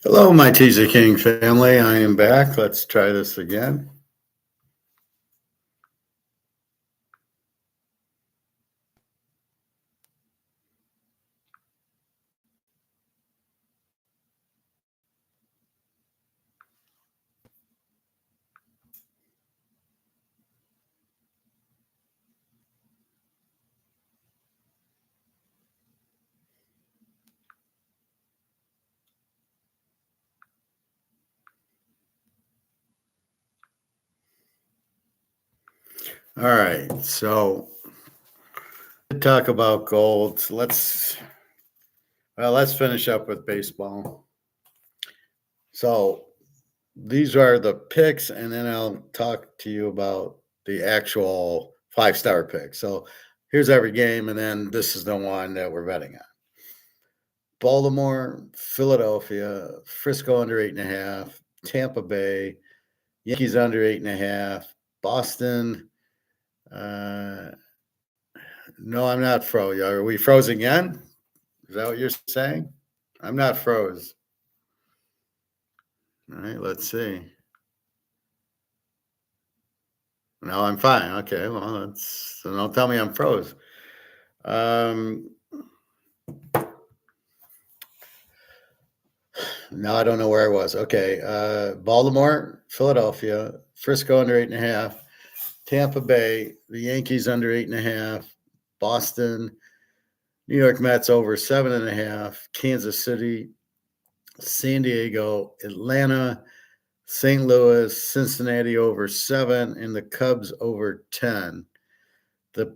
Hello, my Teaserking family. I am back. Let's try this again. All right. So to talk about gold, let's finish up with baseball. So these are the picks, and then I'll talk to you about the actual five-star pick. So here's every game, and then this is the one that we're betting on. Baltimore, Philadelphia, Frisco under 8.5, Tampa Bay, Yankees under 8.5, Boston. No, I'm not froze. Are we froze again? Is that what you're saying? I'm not froze. All right, let's see. No, I'm fine. Okay, well, so don't tell me I'm froze. Um, no, I don't know where I was. Okay, Baltimore, Philadelphia, Frisco under 8.5, Tampa Bay, the Yankees under 8.5, Boston, New York Mets over 7.5, Kansas City, San Diego, Atlanta, St. Louis, Cincinnati over 7, and the Cubs over 10. The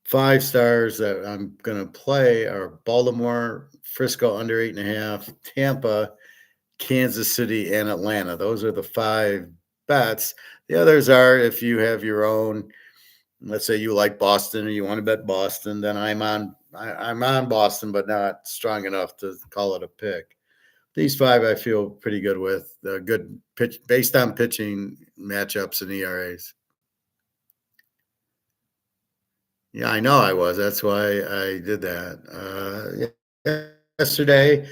five stars that I'm going to play are Baltimore, Frisco under 8.5, Tampa, Kansas City, and Atlanta. Those are the five bets. The others are if you have your own. Let's say you like Boston or you want to bet Boston, then I'm on Boston, but not strong enough to call it a pick. These five I feel pretty good with. Good pitch based on pitching matchups and ERAs. Yeah, I know I was. That's why I did that. Yesterday,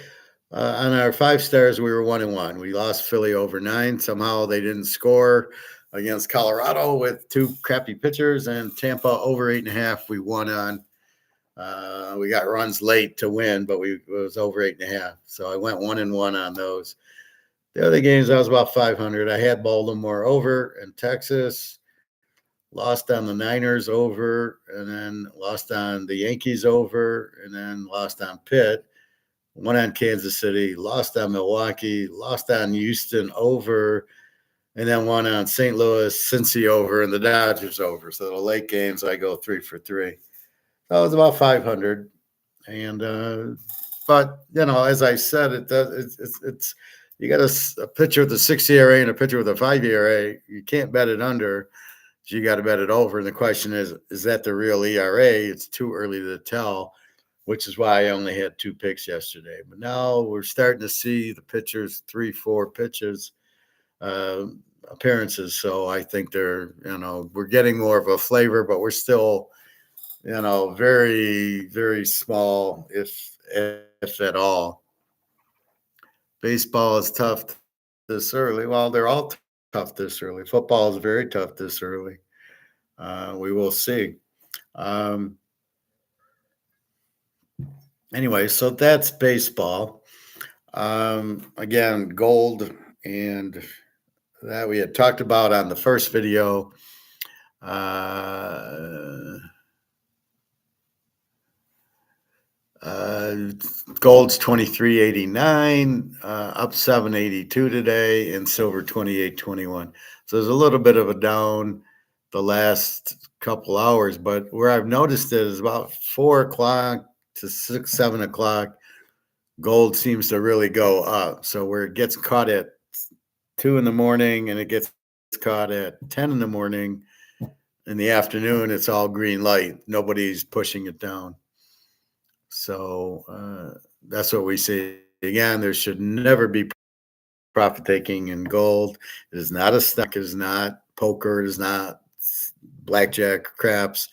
on our five stars, we were 1-1. We lost Philly over 9. Somehow they didn't score against Colorado with two crappy pitchers, and Tampa over 8.5. We won on. We got runs late to win, but it was over 8.5. So I went 1-1 on those. The other games, I was about 500. I had Baltimore over in Texas, lost on the Niners over, and then lost on the Yankees over, and then lost on Pitt, won on Kansas City, lost on Milwaukee, lost on Houston over, and then won on St. Louis, Cincy over, and the Dodgers over. So the late games, I go 3 for 3. That was about 500. And, but, as I said, it does, it's you got a pitcher with a 6 ERA and a pitcher with a 5 ERA. You can't bet it under. So you got to bet it over. And the question is that the real ERA? It's too early to tell, which is why I only had 2 picks yesterday. But now we're starting to see the pitchers, 3, 4 pitches, appearances. So I think we're getting more of a flavor, but we're still, very, very small, if at all. Baseball is tough this early. Well, they're all tough this early. Football is very tough this early. We will see. Um, anyway, so that's baseball. Again, gold and that we had talked about on the first video. Gold's 23.89, up 7.82 today, and silver 28.21. So there's a little bit of a down the last couple hours, but where I've noticed it is about 4 o'clock to 6, 7 o'clock, gold seems to really go up. So where it gets caught at 2 in the morning and it gets caught at 10 in the morning, in the afternoon, it's all green light. Nobody's pushing it down. So that's what we see. Again, there should never be profit taking in gold. It is not a stock. It is not poker. It is not blackjack, craps.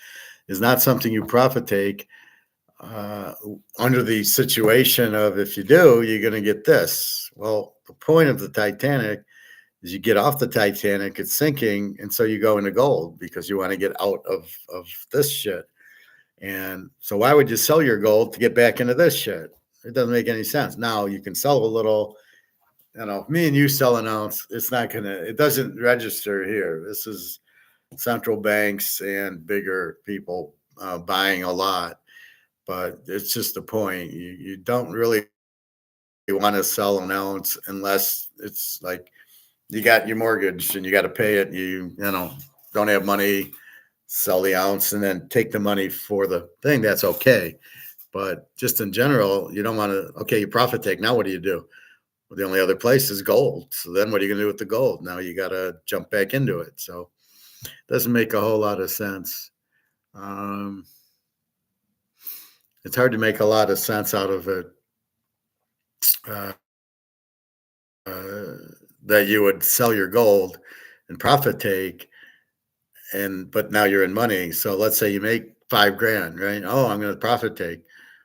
It is not something you profit take. uh, under the situation of if you do, you're going to get this. Well, the point of the Titanic is you get off the Titanic, it's sinking, and so you go into gold because you want to get out of this shit. And so why would you sell your gold to get back into this shit? It doesn't make any sense. Now you can sell a little, if me and you sell an ounce, it doesn't register here. This is central banks and bigger people buying a lot, but it's just the point. You don't really want to sell an ounce unless it's like you got your mortgage and you got to pay it. Don't have money, sell the ounce and then take the money for the thing. That's okay. But just in general, you don't want to, okay, you profit take. Now what do? Well, the only other place is gold. So then what are you going to do with the gold? Now you got to jump back into it. So it doesn't make a whole lot of sense. It's hard to make a lot of sense out of it. Uh, that you would sell your gold and profit take, but now you're in money. So let's say you make $5,000, right? Oh, I'm going to profit take.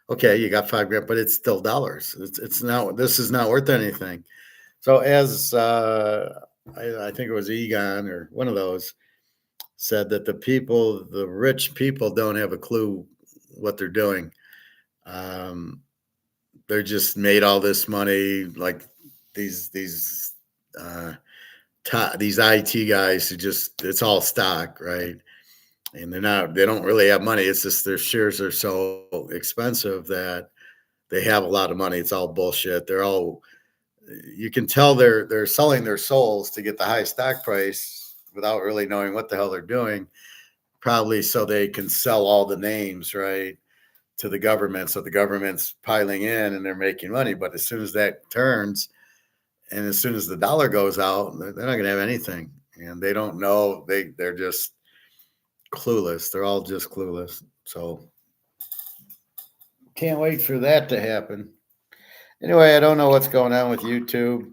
Okay, you got $5,000, but it's still dollars. It's not. This is not worth anything. So as I think it was Egon or one of those said that the rich people don't have a clue what they're doing. They're just made all this money, like these IT guys who it's all stock, right? And they don't really have money. It's just their shares are so expensive that they have a lot of money. It's all bullshit. You can tell they're selling their souls to get the high stock price without really knowing what the hell they're doing, probably so they can sell all the names, right, to the government. So the government's piling in and they're making money. But as soon as that turns and as soon as the dollar goes out, they're not going to have anything. And they don't know. They're just clueless. They're all just clueless. So can't wait for that to happen. Anyway, I don't know what's going on with YouTube.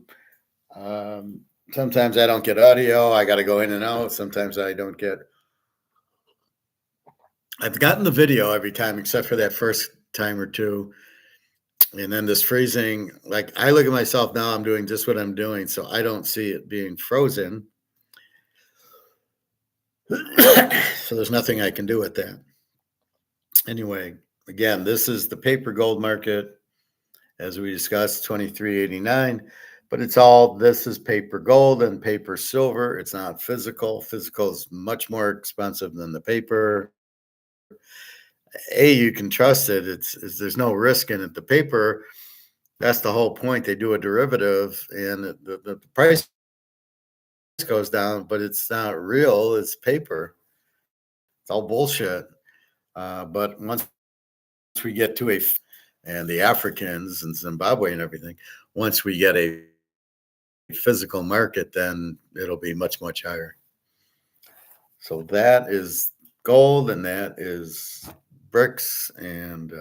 Sometimes I don't get audio. I got to go in and out. Sometimes I don't get. I've gotten the video every time except for that first time or two. And then this freezing, like I look at myself now, I'm doing just what I'm doing. So I don't see it being frozen. So there's nothing I can do with that. Anyway, again, this is the paper gold market, as we discussed, 23.89. But this is paper gold and paper silver. It's not physical. Physical is much more expensive than the paper. You can trust it. There's no risk in it. The paper, that's the whole point. They do a derivative and the price goes down, but it's not real. It's paper. It's all bullshit. But once we get to and the Africans and Zimbabwe and everything, once we get a physical market, then it'll be much, much higher. So that is gold and that is bricks. And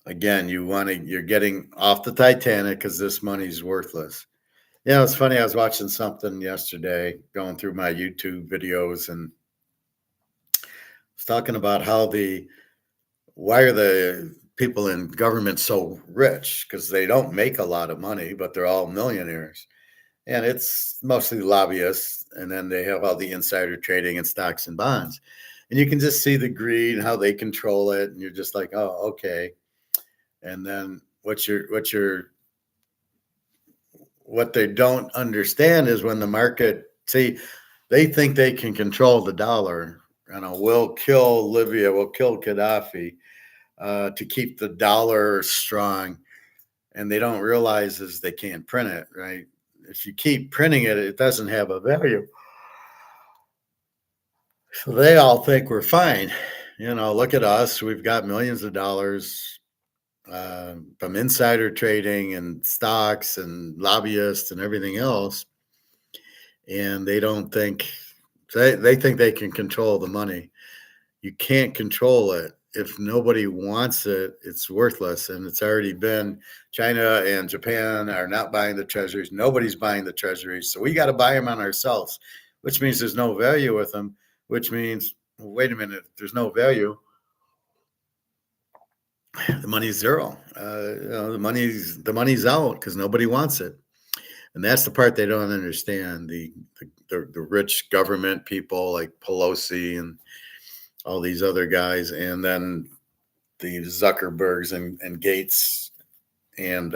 again, you're getting off the Titanic because this money's worthless. It's funny. I was watching something yesterday, going through my YouTube videos, and I was talking about why are the people in government so rich? Because they don't make a lot of money, but they're all millionaires. And it's mostly lobbyists. And then they have all the insider trading in stocks and bonds. And you can just see the greed and how they control it. And you're just like, oh, okay. And then what they don't understand is when the market, they think they can control the dollar. We'll kill Libya, we'll kill Gaddafi to keep the dollar strong. And they don't realize is they can't print it, right? If you keep printing it, it doesn't have a value. So they all think we're fine. Look at us. We've got millions of dollars from insider trading and stocks and lobbyists and everything else. And they don't think, they think they can control the money. You can't control it. If nobody wants it, it's worthless. And it's already been. China and Japan are not buying the treasuries. Nobody's buying the treasuries. So we got to buy them on ourselves, which means there's no value with them, which means, wait a minute, there's no value. The money's zero. The money's out because nobody wants it, and that's the part they don't understand. The rich government people like Pelosi and all these other guys, and then the Zuckerbergs and Gates and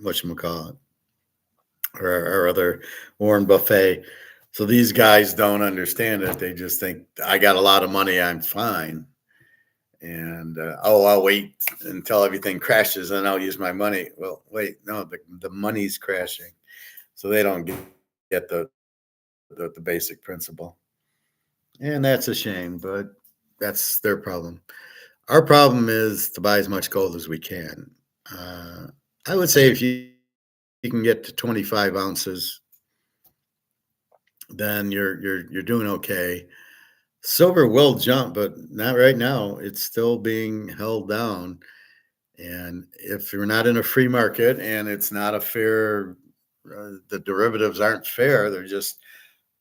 whatchamacallit, or other Warren Buffet. So these guys don't understand it. They just think I got a lot of money, I'm fine. And I'll wait until everything crashes and I'll use my money. Well, wait, no, the money's crashing. So they don't get the basic principle. And that's a shame, but that's their problem. Our problem is to buy as much gold as we can. Uh, I would say if you can get to 25 ounces, then you're doing okay. Silver will jump, but not right now. It's still being held down. And if you're not in a free market and it's not a fair, the derivatives aren't fair. They're just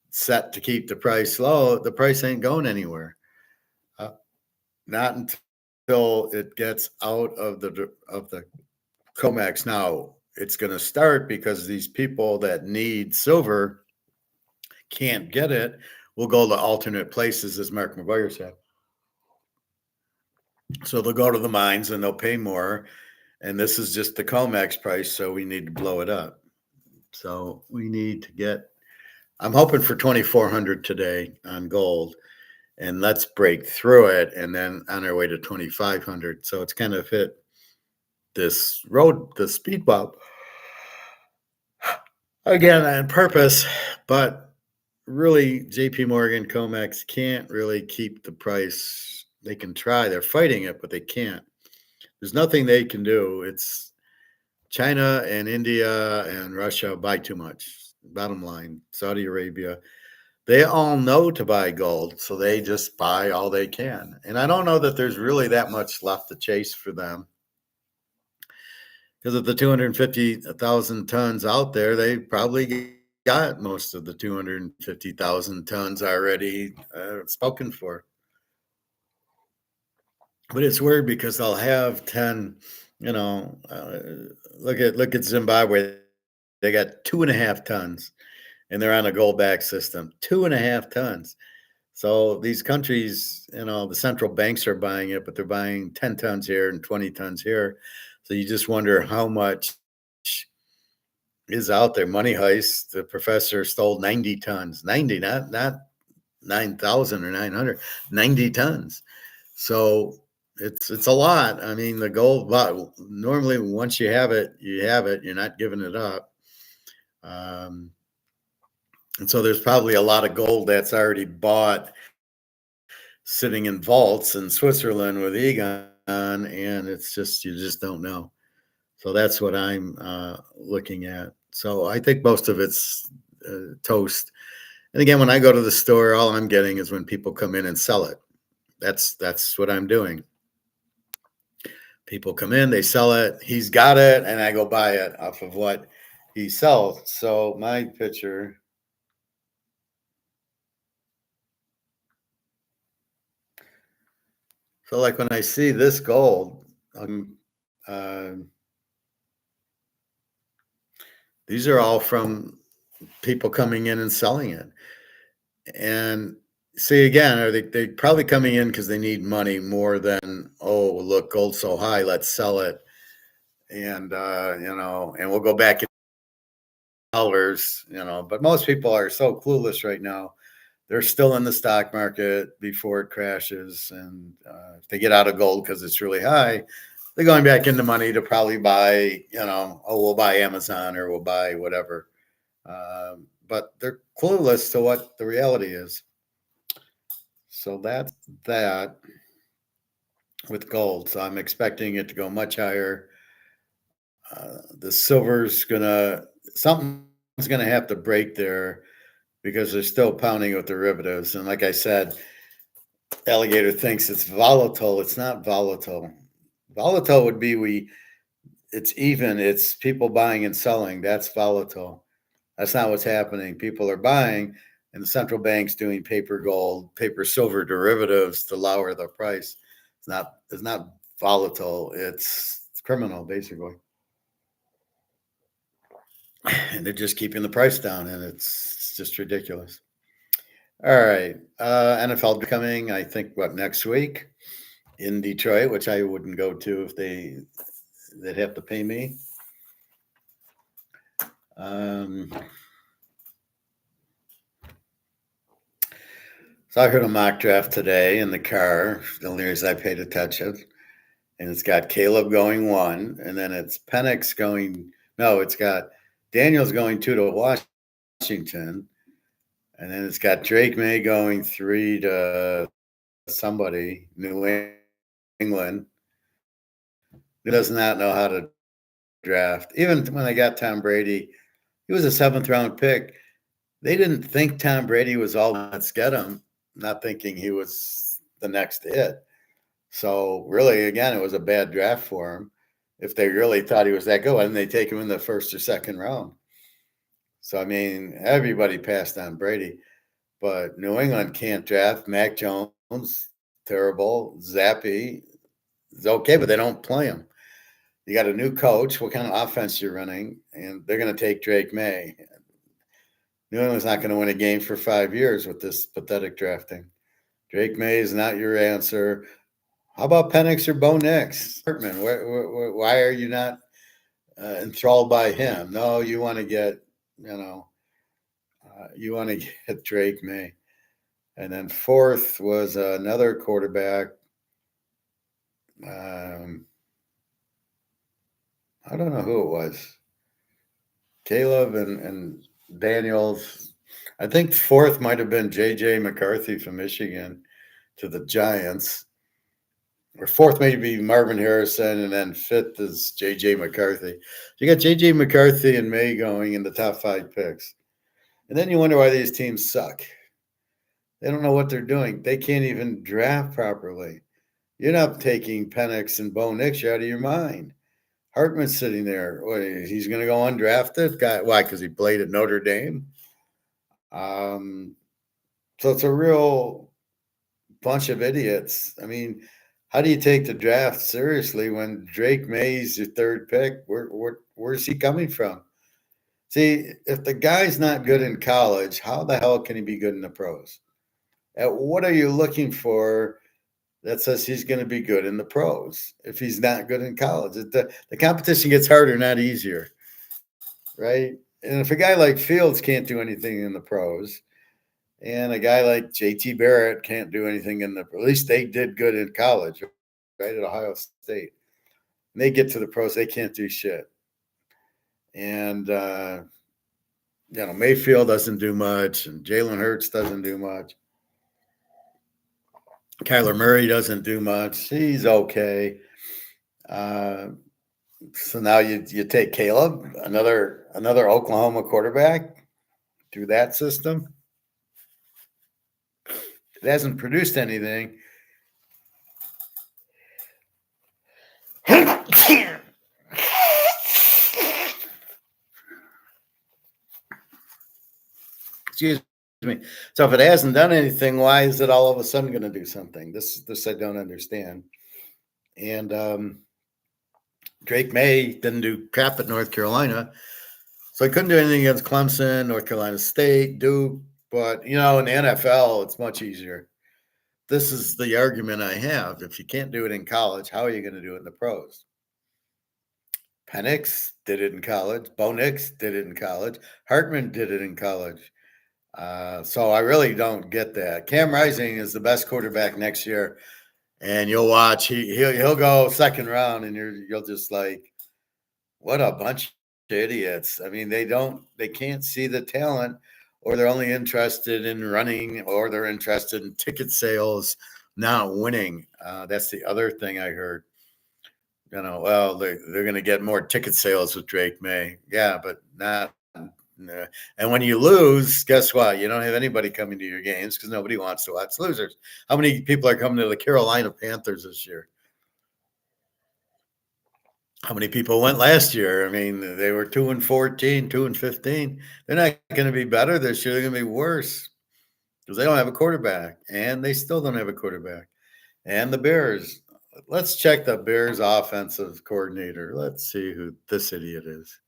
set to keep the price low. The price ain't going anywhere. Uh, Not until it gets out of the COMEX. Now it's going to start because these people that need silver can't get it. We'll go to alternate places, as Mark McGuire said. So they'll go to the mines and they'll pay more. And this is just the COMEX price, so we need to blow it up. So we need to get. I'm hoping for 2,400 today on gold, and let's break through it, and then on our way to 2,500. So it's kind of hit this road, the speed bump again on purpose, but really, JP Morgan, COMEX can't really keep the price. They can try, they're fighting it, but they can't. There's nothing they can do. It's China and India and Russia buy too much. Bottom line, Saudi Arabia, they all know to buy gold, so they just buy all they can. And I don't know that there's really that much left to chase for them. Because of the 250,000 tons out there, they probably got most of the 250,000 tons already spoken for. But it's weird because they'll have 10, you know, look at Zimbabwe. They got 2.5 tons and they're on a gold back system. 2.5 tons. So these countries, the central banks are buying it, but they're buying 10 tons here and 20 tons here. So you just wonder how much is out there. Money heist. The professor stole 90 tons. 90, not 9,000 or 900, 90 tons. So it's a lot. I mean, the gold, but normally once you have it, you have it. You're not giving it up. And so there's probably a lot of gold that's already bought sitting in vaults in Switzerland with Egon, and it's just you just don't know. So that's what I'm looking at. So I think most of it's toast. And again, when I go to the store, all I'm getting is when people come in and sell it. That's what I'm doing. People come in, they sell it, he's got it, and I go buy it off of what he sells. So my picture. So like when I see this gold, uh, these are all from people coming in and selling it. And see again, are they probably coming in because they need money more than, oh, look, gold's so high, let's sell it. And and we'll go back in dollars, but most people are so clueless right now. They're still in the stock market before it crashes. And if they get out of gold because it's really high, they're going back into money to probably buy, we'll buy Amazon or we'll buy whatever. But they're clueless to what the reality is. So that's that with gold. So I'm expecting it to go much higher. The silver's something's gonna have to break there because they're still pounding with derivatives. And like I said, Alligator thinks it's volatile. It's not volatile. Volatile would be it's even. It's people buying and selling. That's volatile. That's not what's happening. People are buying, and the central bank's doing paper gold, paper silver derivatives to lower the price. It's not volatile. It's criminal, basically. And they're just keeping the price down, and it's just ridiculous. All right. NFL coming, I think, what, next week in Detroit, which I wouldn't go to if they'd have to pay me. So I heard a mock draft today in the car. The only reason I paid attention, and it's got Caleb going 1, and then it's Penix going. No, it's got Daniels going 2 to Washington, and then it's got Drake May going 3 to somebody, New England, who does not know how to draft. Even when they got Tom Brady, he was a 7th-round pick. They didn't think Tom Brady was all let's get him, not thinking he was the next it. So really, again, it was a bad draft for him. If they really thought he was that good, why didn't they take him in the 1st or 2nd round? So, I mean, everybody passed on Brady. But New England can't draft. Mac Jones, terrible. Zappy is okay, but they don't play him. You got a new coach. What kind of offense you're running? And they're going to take Drake May. New England's not going to win a game for 5 years with this pathetic drafting. Drake May is not your answer. How about Penix or Bo Nix? Hartman, why are you not enthralled by him? No, you want to get, you want to get Drake May. And then 4th was another quarterback. I don't know who it was. Caleb and Daniels. I think 4th might have been J.J. McCarthy from Michigan to the Giants. Or 4th maybe Marvin Harrison, and then 5th is J.J. McCarthy. You got J.J. McCarthy and May going in the top 5 picks. And then you wonder why these teams suck. They don't know what they're doing. They can't even draft properly. You're not taking Penix and Bo Nix. You're out of your mind. Hartman's sitting there. What, he's going to go undrafted? Why? Because he played at Notre Dame? So it's a real bunch of idiots. I mean, how do you take the draft seriously when Drake May's your 3rd pick? Where's he coming from? See, if the guy's not good in college, how the hell can he be good in the pros? What are you looking for that says he's going to be good in the pros if he's not good in college? The competition gets harder, not easier, right? And if a guy like Fields can't do anything in the pros, and a guy like JT Barrett can't do anything at least they did good in college, right, at Ohio State. And they get to the pros, they can't do shit. And, Mayfield doesn't do much, and Jalen Hurts doesn't do much. Kyler Murray doesn't do much. He's okay. So now you take Caleb, another Oklahoma quarterback, through that system. It hasn't produced anything. Excuse me. So if it hasn't done anything, why is it all of a sudden going to do something? This I don't understand. And Drake May didn't do crap at North Carolina, so he couldn't do anything against Clemson, North Carolina State, Duke. But, in the NFL, it's much easier. This is the argument I have. If you can't do it in college, how are you going to do it in the pros? Penix did it in college. Bo Nix did it in college. Hartman did it in college. So I really don't get that. Cam Rising is the best quarterback next year, and you'll watch. He'll go 2nd round, and you'll just like, what a bunch of idiots. I mean, they can't see the talent, or they're only interested in running, or they're interested in ticket sales, not winning. That's the other thing I heard. Well, they're going to get more ticket sales with Drake May. Yeah, but not. And when you lose, guess what? You don't have anybody coming to your games because nobody wants to watch losers. How many people are coming to the Carolina Panthers this year? How many people went last year? I mean, they were 2-14, 2-15. They're not going to be better this year. They're going to be worse because they don't have a quarterback, and they still don't have a quarterback. And the Bears, Let's check the Bears offensive coordinator. Let's see who this idiot is.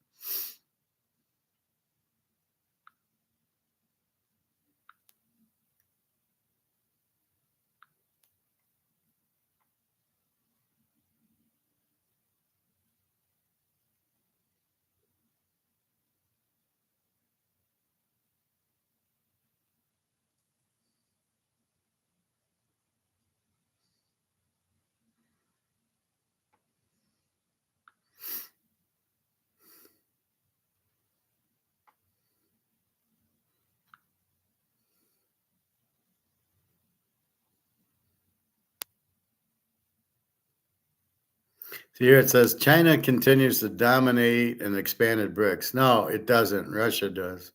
So here it says China continues to dominate and expanded BRICS. No, it doesn't. Russia does.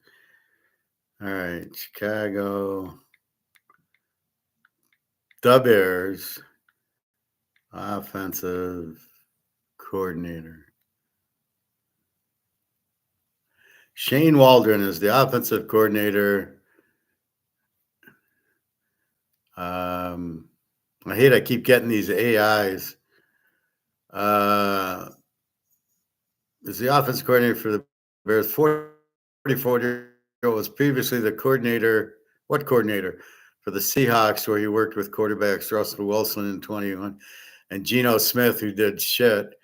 All right, Chicago, the Bears offensive coordinator. Shane Waldron is the offensive coordinator. I hate I keep getting these AIs. Is the offensive coordinator for the Bears. 44-year-old was previously the coordinator. What coordinator? For the Seahawks, where he worked with quarterbacks Russell Wilson in 21 and Geno Smith, who did shit.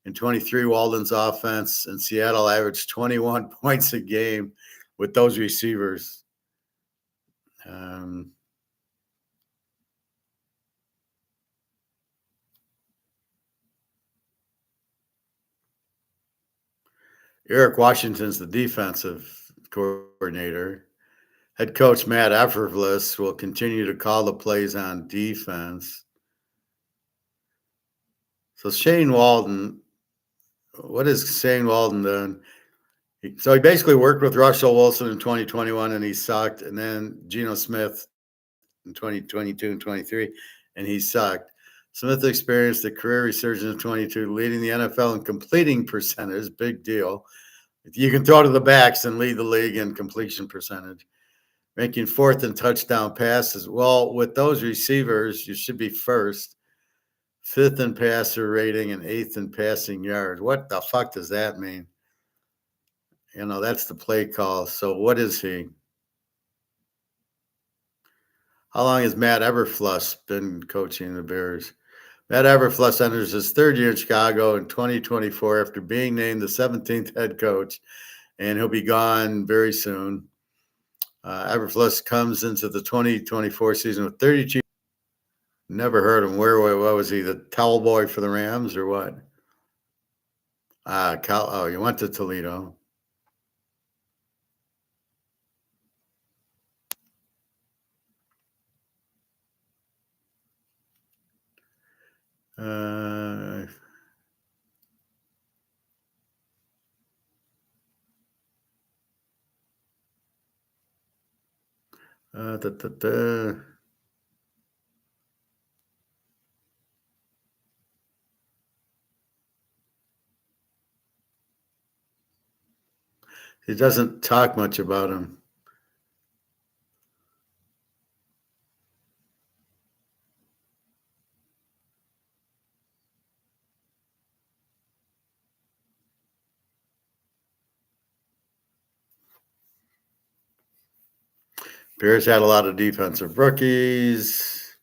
In 23, Walden's offense in Seattle averaged 21 points a game with those receivers. Eric Washington's the defensive coordinator. Head coach Matt Everfluss will continue to call the plays on defense. So Shane Walden, what has Shane Walden done? So he basically worked with Russell Wilson in 2021 and he sucked. And then Geno Smith in 2022 and 23, and he sucked. Smith experienced a career resurgence in 22, leading the NFL in completing percentage. Big deal. If you can throw to the backs and lead the league in completion percentage, making fourth in touchdown passes. Well, with those receivers, you should be first, fifth in passer rating, and eighth in passing yards. What the fuck does that mean? You know, that's the play call. So what is he? How long has Matt Everfluss been coaching the Bears? Matt Everfluss enters his third year in Chicago in 2024 after being named the 17th head coach, and he'll be gone very soon. Everfluss comes into the 2024 season with 32. Never heard him. What was he? The towel boy for the Rams or what? Oh, you went to Toledo. Uh, da, da, da. He doesn't talk much about him. Bears had a lot of defensive rookies.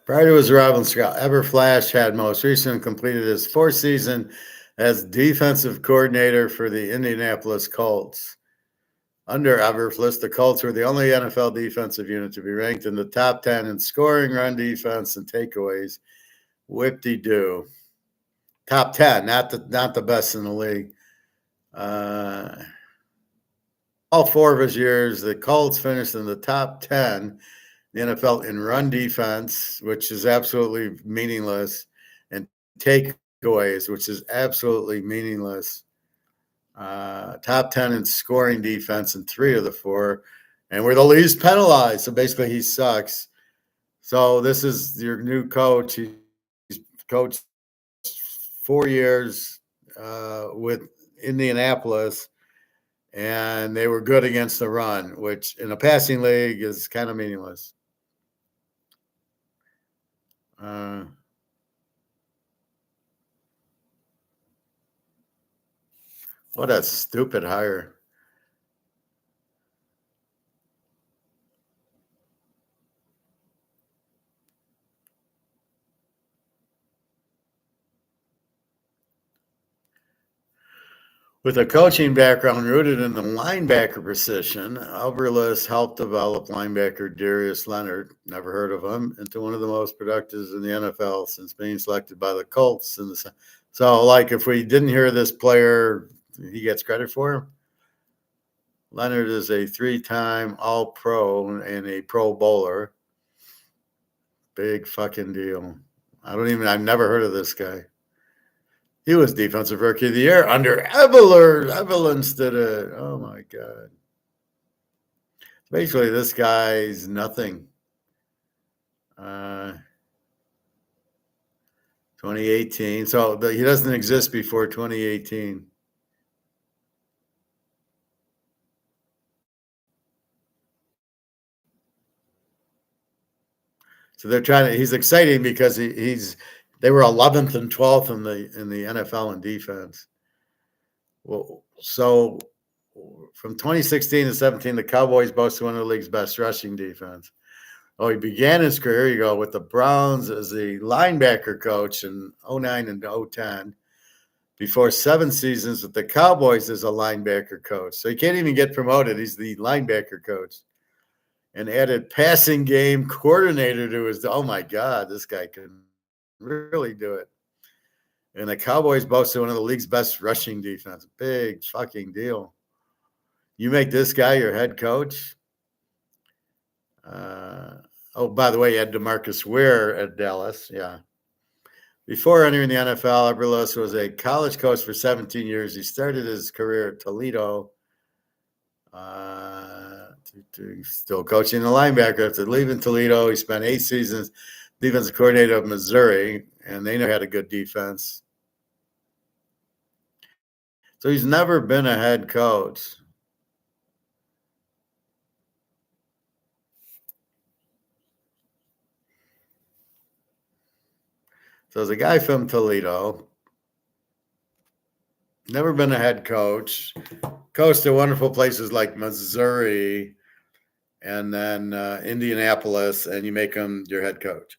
Prior to his arrival in Chicago, Everflash had most recently completed his fourth season as defensive coordinator for the Indianapolis Colts. Under Everfluss, the Colts were the only NFL defensive unit to be ranked in the top 10 in scoring, run defense, and takeaways. Whip-de-doo. Top 10, not the best in the league. All 4 of his years, the Colts finished in the top 10 the NFL in run defense, which is absolutely meaningless, and takeaways, which is absolutely meaningless. Top 10 in scoring defense in 3 of the 4, and we're the least penalized. So basically, he sucks. So this is your new coach. He's coached 4 years with Indianapolis, and they were good against the run, which in a passing league is kind of meaningless. What a stupid hire. With a coaching background rooted in the linebacker position, Alvarez helped develop linebacker Darius Leonard, never heard of him, into one of the most productive in the NFL since being selected by the Colts. So, like, if we didn't hear this player, he gets credit for him. Leonard is a 3-time All-Pro and a Pro Bowler. Big fucking deal. I've never heard of this guy. He was Defensive Rookie of the Year under Ebeler. Evelyn's did it. Oh, my God. Basically, this guy's nothing. 2018. So he doesn't exist before 2018. So they're trying to. He's exciting because they were 11th and 12th in the NFL in defense. Well, so from 2016 to 17, the Cowboys boasted one of the league's best rushing defense. Oh, he began his career, with the Browns as a linebacker coach in 09 and 010, before 7 seasons with the Cowboys as a linebacker coach. So he can't even get promoted. He's the linebacker coach. And added passing game coordinator to his. Oh, my God, this guy can really do it. And the Cowboys boasted one of the league's best rushing defense. Big fucking deal. You make this guy your head coach? By the way, he had DeMarcus Ware at Dallas. Yeah. Before entering the NFL, Alvarez was a college coach for 17 years. He started his career at Toledo. Still coaching the linebacker. After leaving Toledo, he spent 8 seasons defensive coordinator of Missouri, and they never had a good defense. So he's never been a head coach. So there's a guy from Toledo, never been a head coach, coached to wonderful places like Missouri and then Indianapolis, and you make him your head coach.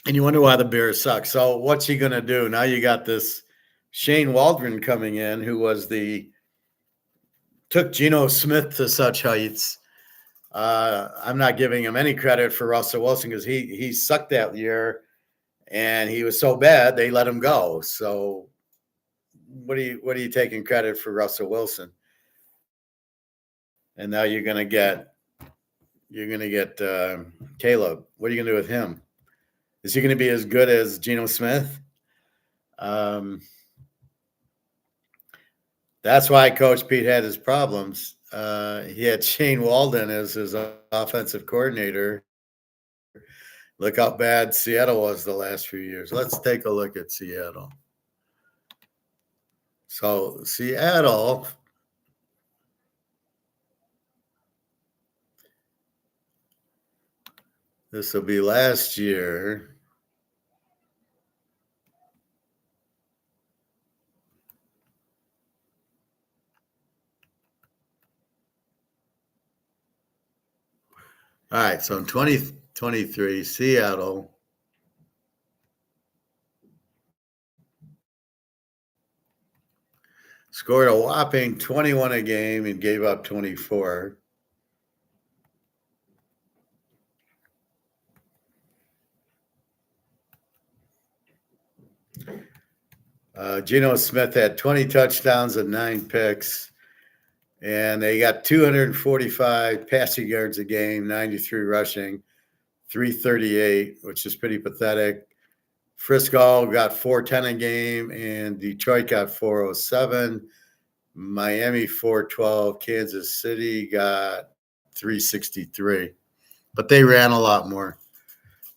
And you wonder why the Bears suck. So what's he going to do? Now you got this Shane Waldron coming in, who took Geno Smith to such heights. I'm not giving him any credit for Russell Wilson because he sucked that year, and he was so bad they let him go. So what are you taking credit for Russell Wilson? And now you're gonna get Caleb. What are you gonna do with him? Is he going to be as good as Geno Smith? That's why Coach Pete had his problems. He had Shane Waldron as his offensive coordinator. Look how bad Seattle was the last few years. Let's take a look at Seattle. So Seattle, this will be last year. All right, so in 2023, Seattle scored a whopping 21 a game and gave up 24. Geno Smith had 20 touchdowns and 9 picks, and they got 245 passing yards a game, 93 rushing, 338, which is pretty pathetic. Frisco got 410 a game, and Detroit got 407. Miami 412. Kansas City got 363. But they ran a lot more.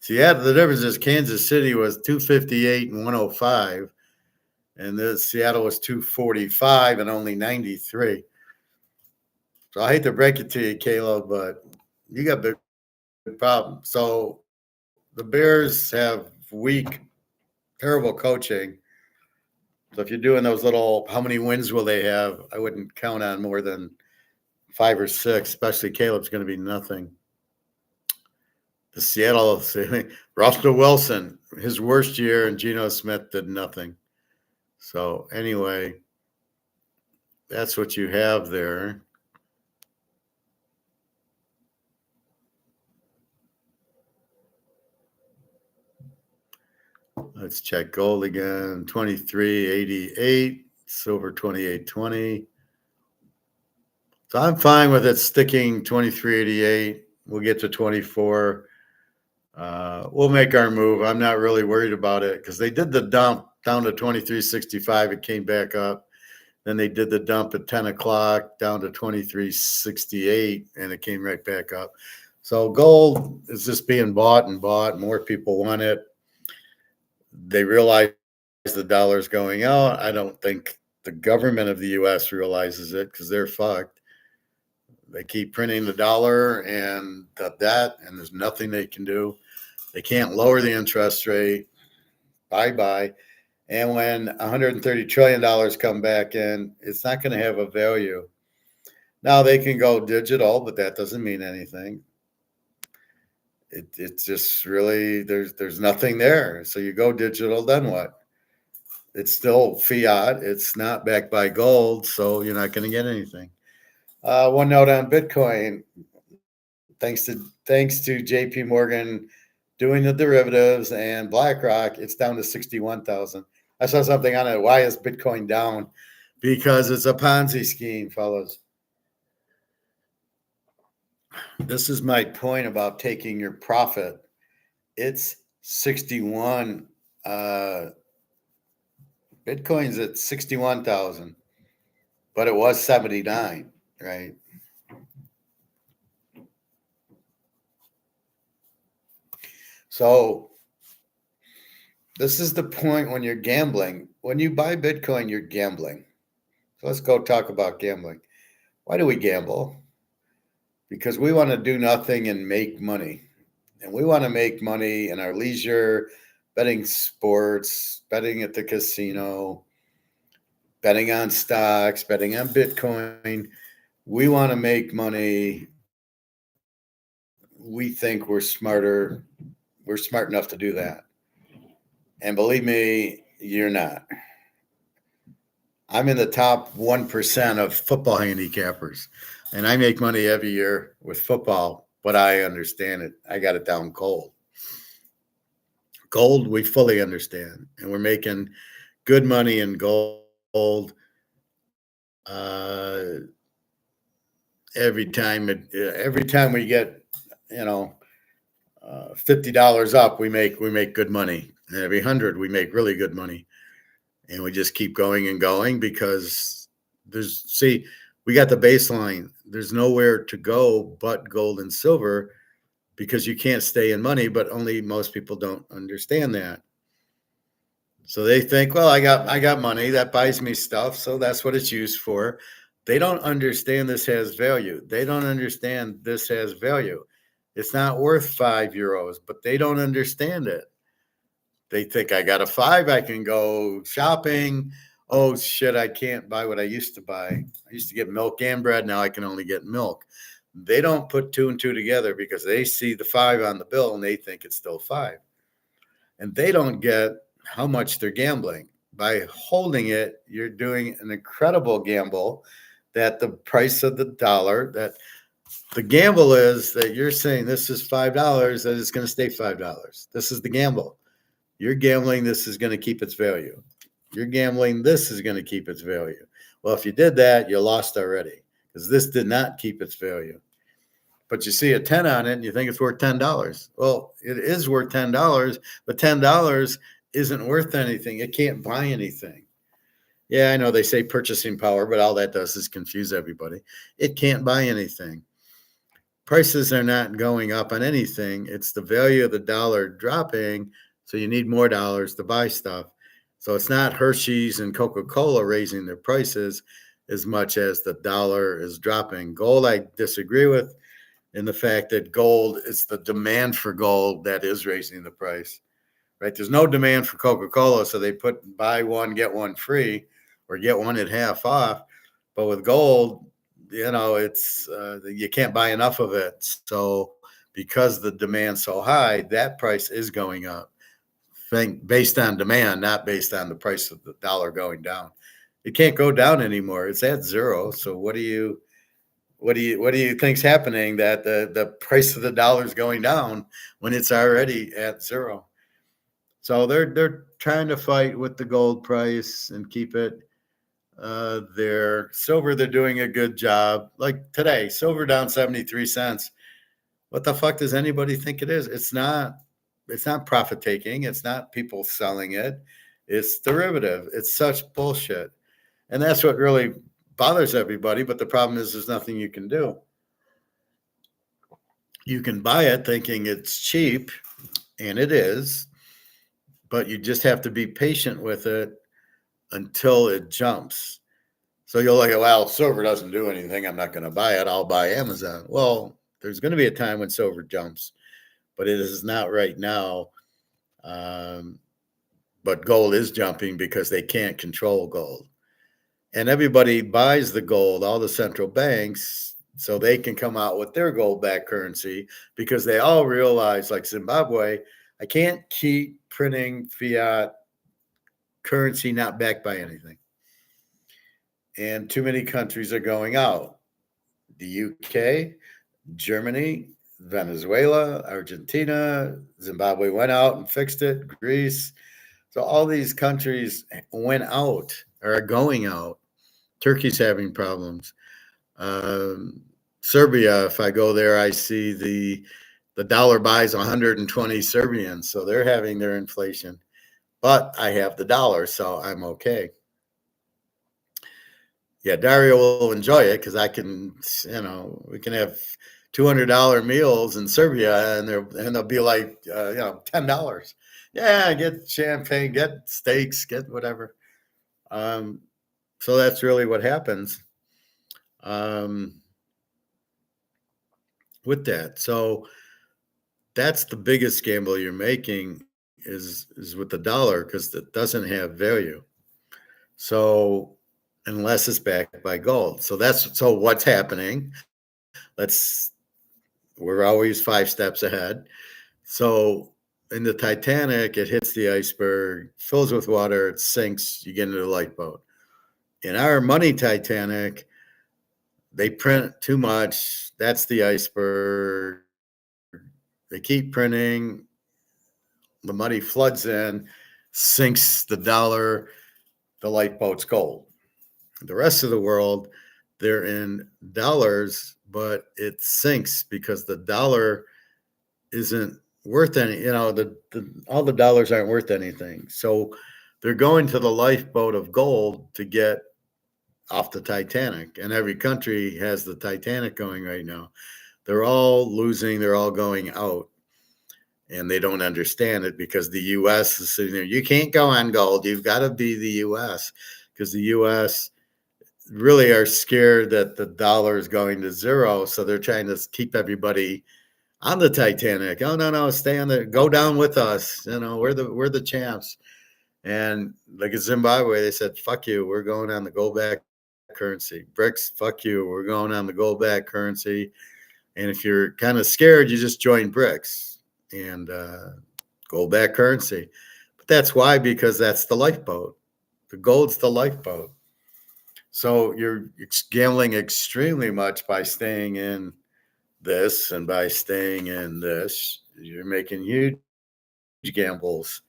Seattle, the difference is Kansas City was 258 and 105, and this Seattle was 245 and only 93. So I hate to break it to you, Caleb, but you got big problem. So the Bears have weak, terrible coaching. So if you're doing those little, how many wins will they have? I wouldn't count on more than 5 or 6, especially Caleb's going to be nothing. The Seattle, Russell Wilson, his worst year, and Geno Smith did nothing. So anyway, that's what you have there. Let's check gold again. 23.88, silver 28.20. So I'm fine with it sticking 23.88. We'll get to 24. We'll make our move. I'm not really worried about it because they did the dump down to 23.65. It came back up. Then they did the dump at 10 o'clock down to 23.68, and it came right back up. So gold is just being bought and bought. More people want it. They realize the dollar's going out. I don't think the government of the U.S. realizes it because they're fucked. They keep printing the dollar and that, and there's nothing they can do. They can't lower the interest rate. Bye-bye. And when $130 trillion come back in, it's not going to have a value. Now they can go digital, but that doesn't mean anything. It's just really, there's nothing there. So you go digital, then what? It's still fiat. It's not backed by gold, so you're not going to get anything. One note on Bitcoin. Thanks to JP Morgan doing the derivatives and BlackRock, it's down to 61,000. I saw something on it. Why is Bitcoin down? Because it's a Ponzi scheme, fellas. This is my point about taking your profit. It's 61. Bitcoin's at 61,000, but it was 79, right? So this is the point when you're gambling. When you buy Bitcoin, you're gambling. So let's go talk about gambling. Why do we gamble? Because we want to do nothing and make money. And we want to make money in our leisure, betting sports, betting at the casino, betting on stocks, betting on Bitcoin. We want to make money. We think we're smarter. We're smart enough to do that. And believe me, you're not. I'm in the top 1% of football handicappers, and I make money every year with football, but I understand it. I got it down cold. Gold, we fully understand, and we're making good money in gold. Every time we get, $50 up, we make good money. And every 100, we make really good money. And we just keep going and going because we got the baseline. There's nowhere to go but gold and silver because you can't stay in money, but only most people don't understand that. So they think, well, I got money that buys me stuff, so that's what it's used for. They don't understand this has value. They don't understand this has value. It's not worth €5, but they don't understand it. They think I got a 5, I can go shopping. Oh shit, I can't buy what I used to buy. I used to get milk and bread. Now I can only get milk. They don't put 2 and 2 together because they see the 5 on the bill and they think it's still 5. And they don't get how much they're gambling. By holding it, you're doing an incredible gamble that the price of the dollar, that the gamble is that you're saying this is $5, that it's going to stay $5. This is the gamble. You're gambling this is going to keep its value. You're gambling this is going to keep its value. Well, if you did that, you lost already because this did not keep its value. But you see a 10 on it and you think it's worth $10. Well, it is worth $10, but $10 isn't worth anything. It can't buy anything. Yeah, I know they say purchasing power, but all that does is confuse everybody. It can't buy anything. prices are not going up on anything. It's the value of the dollar dropping. So you need more dollars to buy stuff. So it's not Hershey's and Coca-Cola raising their prices as much as the dollar is dropping. Gold, I disagree with in the fact that gold is the demand for gold that is raising the price, right? There's no demand for Coca-Cola, so they put buy one, get one free or get one at half off. But with gold, it's you can't buy enough of it. So because the demand's so high, that price is going up. Think based on demand, not based on the price of the dollar going down. It can't go down anymore. It's at zero. So what do you think's happening that the price of the dollar is going down when it's already at zero? So they're trying to fight with the gold price and keep it there. Silver, they're doing a good job. Like today, silver down 73 cents. What the fuck does anybody think it is? It's not profit taking. It's not people selling it. It's derivative. It's such bullshit. And that's what really bothers everybody. But the problem is there's nothing you can do. You can buy it thinking it's cheap, and it is, but you just have to be patient with it until it jumps. So you'll like, well, silver doesn't do anything. I'm not going to buy it. I'll buy Amazon. Well, there's going to be a time when silver jumps, but it is not right now. But gold is jumping because they can't control gold. And everybody buys the gold, all the central banks, so they can come out with their gold-backed currency because they all realize, like Zimbabwe, I can't keep printing fiat currency not backed by anything. And too many countries are going out. The UK, Germany, Venezuela, Argentina, Zimbabwe went out and fixed it, Greece. So all these countries went out or are going out. Turkey's having problems. Serbia, if I go there, I see the dollar buys 120 Serbians, so they're having their inflation. But I have the dollar, so I'm okay. Yeah, Dario will enjoy it because I can, we can have $200 meals in Serbia, and they'll be like, $10. Yeah, get champagne, get steaks, get whatever. So that's really what happens with that. So that's the biggest gamble you're making is with the dollar because it doesn't have value. So unless it's backed by gold. So what's happening? We're always 5 steps ahead. So in the Titanic, it hits the iceberg, fills with water, it sinks, you get into the lifeboat. In our money Titanic, they print too much. That's the iceberg. They keep printing. The money floods in, sinks the dollar. The lifeboat's gold. The rest of the world, they're in dollars, but it sinks because the dollar isn't worth any. All the dollars aren't worth anything. So they're going to the lifeboat of gold to get off the Titanic. And every country has the Titanic going right now. They're all losing. They're all going out. And they don't understand it because the U.S. is sitting there. You can't go on gold. You've got to be the U.S. because the U.S. really are scared that the dollar is going to zero. So they're trying to keep everybody on the Titanic. Oh, no, stay on there. Go down with us. We're the champs. And like in Zimbabwe, they said, fuck you. We're going on the gold-backed currency. BRICS, fuck you. We're going on the gold-backed currency. And if you're kind of scared, you just join BRICS and gold-backed currency. But that's why, because that's the lifeboat. The gold's the lifeboat. So you're gambling extremely much by staying in this and by staying in this. You're making huge gambles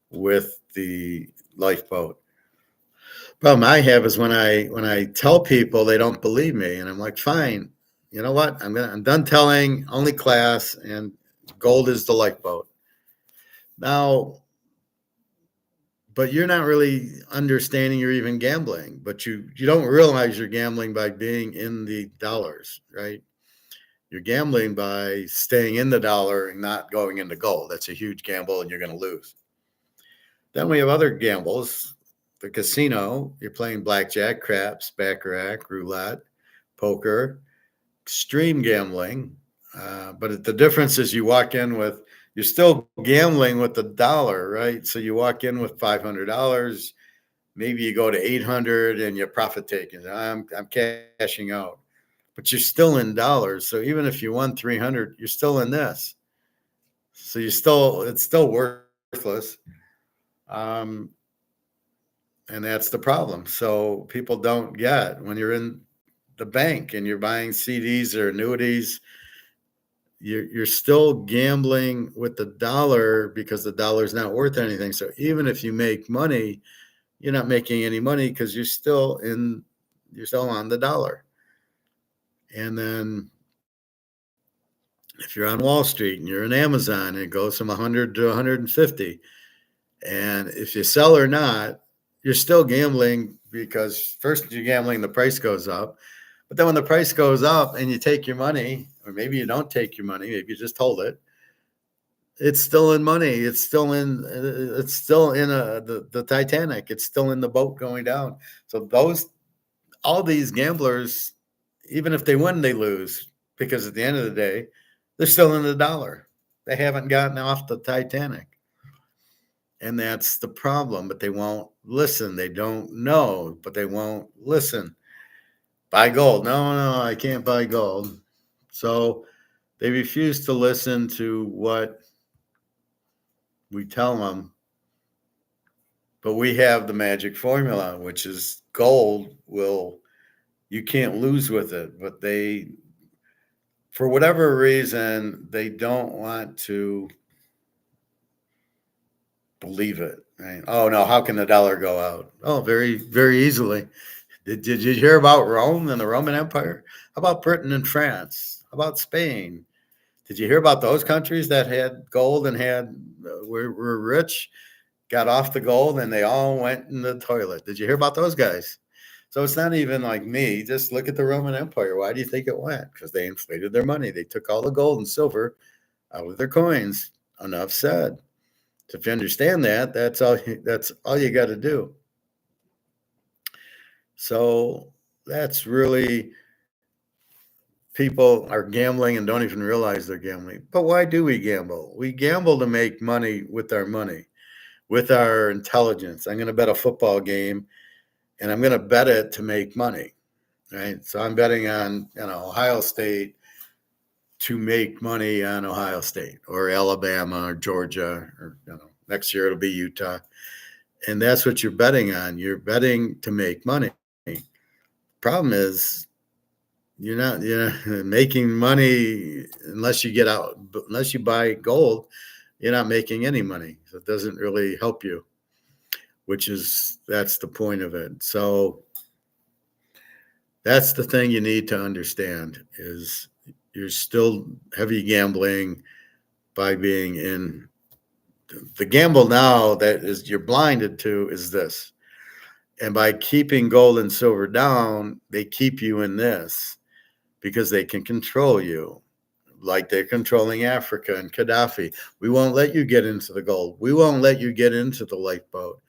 with the lifeboat. Problem I have is when I tell people, they don't believe me, and I'm like, fine, you know what? I'm done telling, only class, and gold is the lifeboat. Now, but you're not really understanding you're even gambling, but you don't realize you're gambling by being in the dollars, right? You're gambling by staying in the dollar and not going into gold. That's a huge gamble and you're going to lose. Then we have other gambles. The casino, you're playing blackjack, craps, baccarat, roulette, poker, extreme gambling. But the difference is you walk in with, you're still gambling with the dollar, right? So you walk in with $500, maybe you go to 800 and you profit taking. I'm cashing out, but you're still in dollars. So even if you won 300, you're still in this. So it's still worthless. Um, and that's the problem. So people don't get, when you're in the bank and you're buying CDs or annuities, you're still gambling with the dollar because the dollar's not worth anything. So even if you make money, you're not making any money because you're still on the dollar. And then if you're on Wall Street and you're in Amazon, it goes from 100 to 150. And if you sell or not, you're still gambling because first you're gambling the price goes up. But then when the price goes up and you take your money, or maybe you don't take your money, maybe you just hold it, it's still in money. It's still in the Titanic. It's still in the boat going down. So all these gamblers, even if they win, they lose because at the end of the day, they're still in the dollar. They haven't gotten off the Titanic. And that's the problem, but they won't listen. They don't know, but they won't listen. Buy gold. No, no, I can't buy gold. So they refuse to listen to what we tell them. But we have the magic formula, which is gold you can't lose with it. But for whatever reason, they don't want to believe it. Right? Oh no, how can the dollar go out? Oh, very, very easily. Did you hear about Rome and the Roman Empire? How about Britain and France? How about Spain? Did you hear about those countries that had gold and were rich, got off the gold, and they all went in the toilet? Did you hear about those guys? So it's not even like me. Just look at the Roman Empire. Why do you think it went? Because they inflated their money. They took all the gold and silver out of their coins. Enough said. So if you understand that, that's all you got to do. So that's really, people are gambling and don't even realize they're gambling. But why do we gamble? We gamble to make money with our money, with our intelligence. I'm going to bet a football game and I'm going to bet it to make money, right? So I'm betting on, Ohio State to make money on Ohio State or Alabama or Georgia, or, next year it'll be Utah. And that's what you're betting on. You're betting to make money. Problem is, you're not making money unless you buy gold. You're not making any money. So it doesn't really help you, that's the point of it. So that's the thing you need to understand is you're still heavy gambling by being in the gamble now that is you're blinded to is this. And by keeping gold and silver down, they keep you in this because they can control you, like they're controlling Africa and Gaddafi. We won't let you get into the gold. We won't let you get into the lifeboat.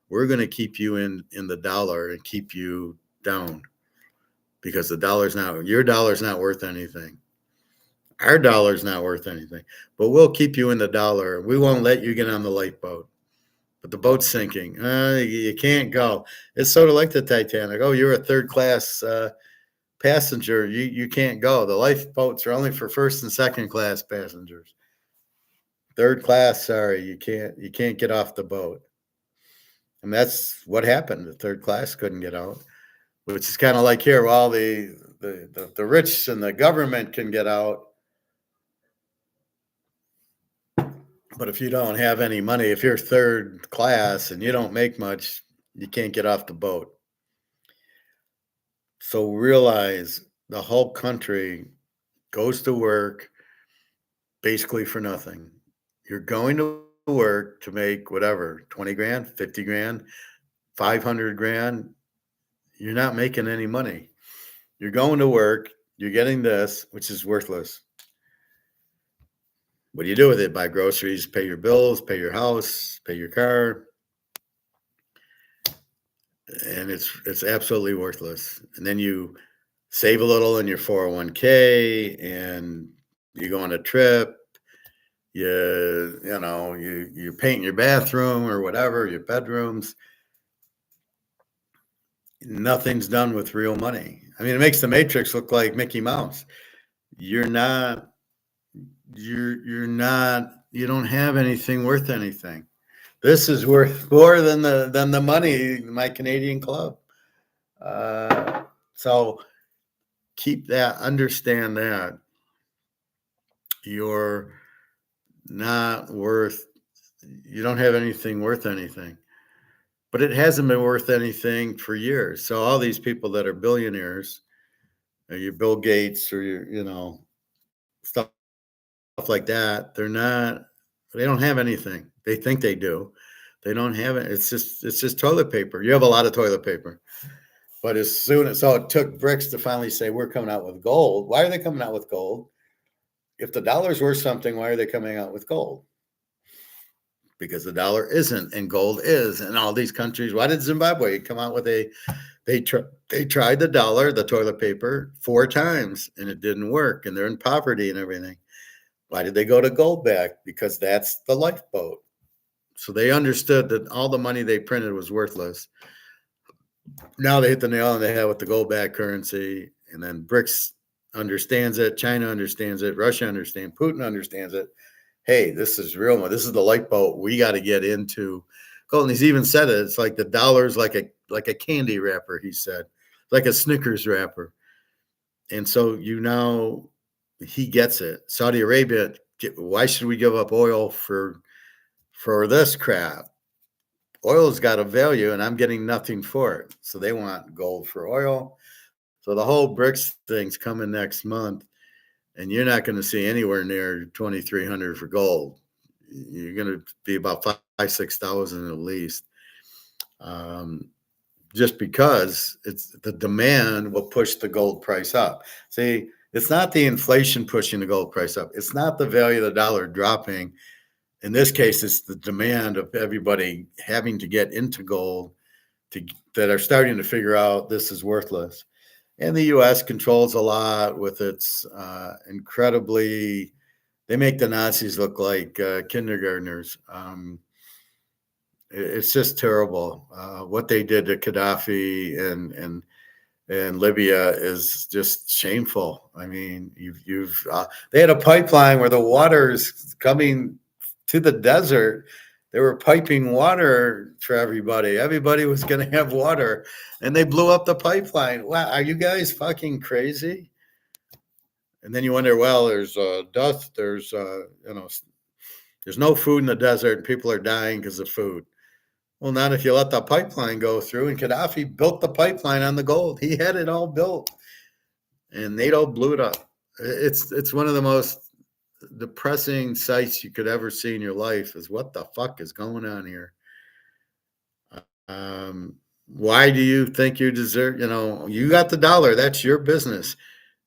We're going to keep you in the dollar and keep you down because your dollar's not worth anything. Our dollar's not worth anything, but we'll keep you in the dollar. We won't let you get on the lifeboat. But the boat's sinking. You can't go. It's sort of like the Titanic. Oh, you're a third class passenger. You can't go. The lifeboats are only for first and second class passengers. Third class, sorry, you can't get off the boat. And that's what happened. The third class couldn't get out, which is kind of like here. Well, the rich and the government can get out. But if you don't have any money, if you're third class and you don't make much, you can't get off the boat. So realize the whole country goes to work basically for nothing. You're going to work to make whatever, 20 grand, 50 grand, 500 grand. You're not making any money. You're going to work You're getting this, which is worthless. What do you do with it? Buy groceries, pay your bills, pay your house, pay your car, and it's absolutely worthless. And then you save a little in your 401k, and you go on a trip. You paint your bathroom or whatever, your bedrooms. Nothing's done with real money. I mean, it makes the Matrix look like Mickey Mouse. You're not. You're not. You don't have anything worth anything. This is worth more than the money in my Canadian club. So keep that. Understand that you're not worth. You don't have anything worth anything. But it hasn't been worth anything for years. So all these people that are billionaires, your Bill Gates or your, stuff like that, they're not. They don't have anything. They think they do. They don't have it. It's just toilet paper. You have a lot of toilet paper. But as soon as so it took BRICS to finally say we're coming out with gold. Why are they coming out with gold? If the dollar's worth something, why are they coming out with gold? Because the dollar isn't and gold is. And all these countries, why did Zimbabwe come out with they tried the dollar, the toilet paper 4 times and it didn't work and they're in poverty and everything. Why did they go to gold back? Because that's the lifeboat. So they understood that all the money they printed was worthless. Now they hit the nail on the head with the gold back currency. And then BRICS understands it. China understands it. Russia understands. Putin understands it. Hey, this is real money. This is the lifeboat. We got to get into gold. And he's even said it. It's like the dollar's like a candy wrapper, he said, like a Snickers wrapper. And so he gets it. Saudi Arabia, why should we give up oil for this crap? Oil's got a value and I'm getting nothing for it. So they want gold for oil. So the whole BRICS thing's coming next month, and you're not going to see anywhere near 2,300 for gold. You're going to be about 5,000-6,000 at least. Just because it's the demand will push the gold price up. See, it's not the inflation pushing the gold price up. It's not the value of the dollar dropping. In this case, it's the demand of everybody having to get into gold that are starting to figure out this is worthless. And the U.S. controls a lot with its incredibly. They make the Nazis look like kindergartners. It's just terrible. What they did to Gaddafi and Libya is just shameful. I mean, they had a pipeline where the water is coming to the desert. They were piping water for everybody. Everybody was going to have water, and they blew up the pipeline. Wow, are you guys fucking crazy? And then you wonder, well, there's dust. There's there's no food in the desert, and people are dying because of food. Well, not if you let the pipeline go through. And Gaddafi built the pipeline on the gold. He had it all built, and NATO blew it up. It's one of the most depressing sights you could ever see in your life. Is what the fuck is going on here? Why do you think you deserve? You got the dollar. That's your business.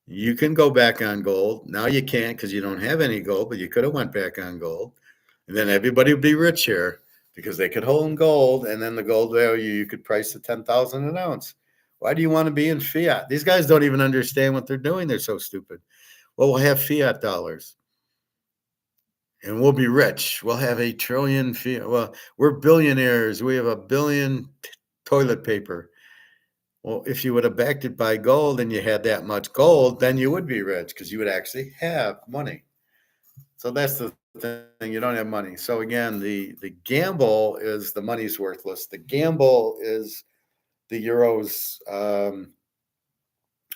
You can go back on gold. Now you can't because you don't have any gold, but you could have went back on gold. And then everybody would be rich here because they could hold gold, and then the gold value you could price at 10,000 an ounce. Why do you want to be in fiat? These guys don't even understand what they're doing. They're so stupid. Well, we'll have fiat dollars, and we'll be rich. We'll have $1 trillion fiat. Well, we're billionaires. We have $1 billion toilet paper. Well, if you would have backed it by gold and you had that much gold, then you would be rich because you would actually have money. So that's the thing. You don't have money. So again, the gamble is the money's worthless. The gamble is the euro's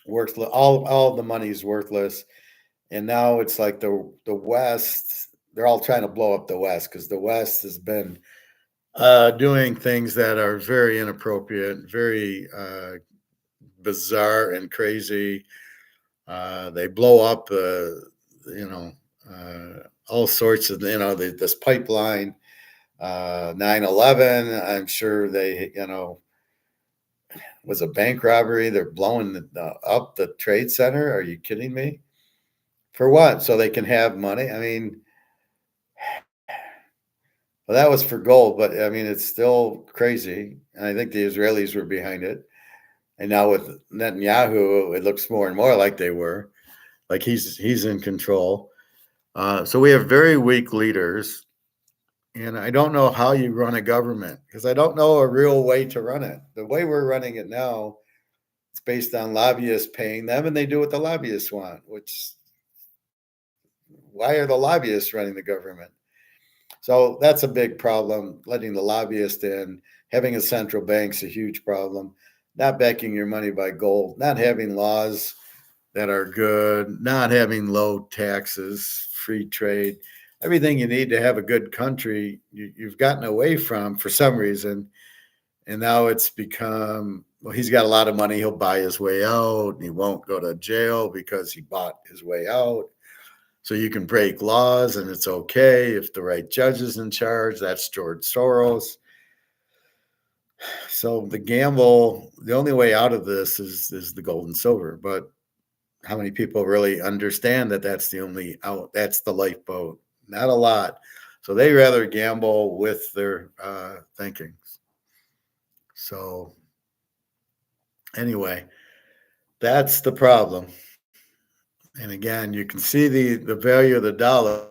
worthless. All the money's worthless. And now it's like the West. They're all trying to blow up the West because the West has been doing things that are very inappropriate, very bizarre and crazy. They blow up, all sorts of, this pipeline, 9/11. I'm sure they, was a bank robbery. They're blowing up the trade center. Are you kidding me? For what? So they can have money? I mean, well, that was for gold, but I mean, it's still crazy. And I think the Israelis were behind it. And now with Netanyahu, it looks more and more like they were, like he's in control. So we have very weak leaders, and I don't know how you run a government because I don't know a real way to run it. The way we're running it now, it's based on lobbyists paying them, and they do what the lobbyists want. Which why are the lobbyists running the government? So that's a big problem. Letting the lobbyist in, having a central bank's a huge problem. Not backing your money by gold, not having laws that are good, not having low taxes, free trade, everything you need to have a good country, you've gotten away from for some reason. And now it's become, well, he's got a lot of money. He'll buy his way out. And he won't go to jail because he bought his way out. So you can break laws and it's okay if the right judge is in charge. That's George Soros. So the gamble, the only way out of this is the gold and silver. But how many people really understand that that's the only out? That's the lifeboat. Not a lot. So they rather gamble with their thinking. So anyway, that's the problem. And again, you can see the value of the dollar.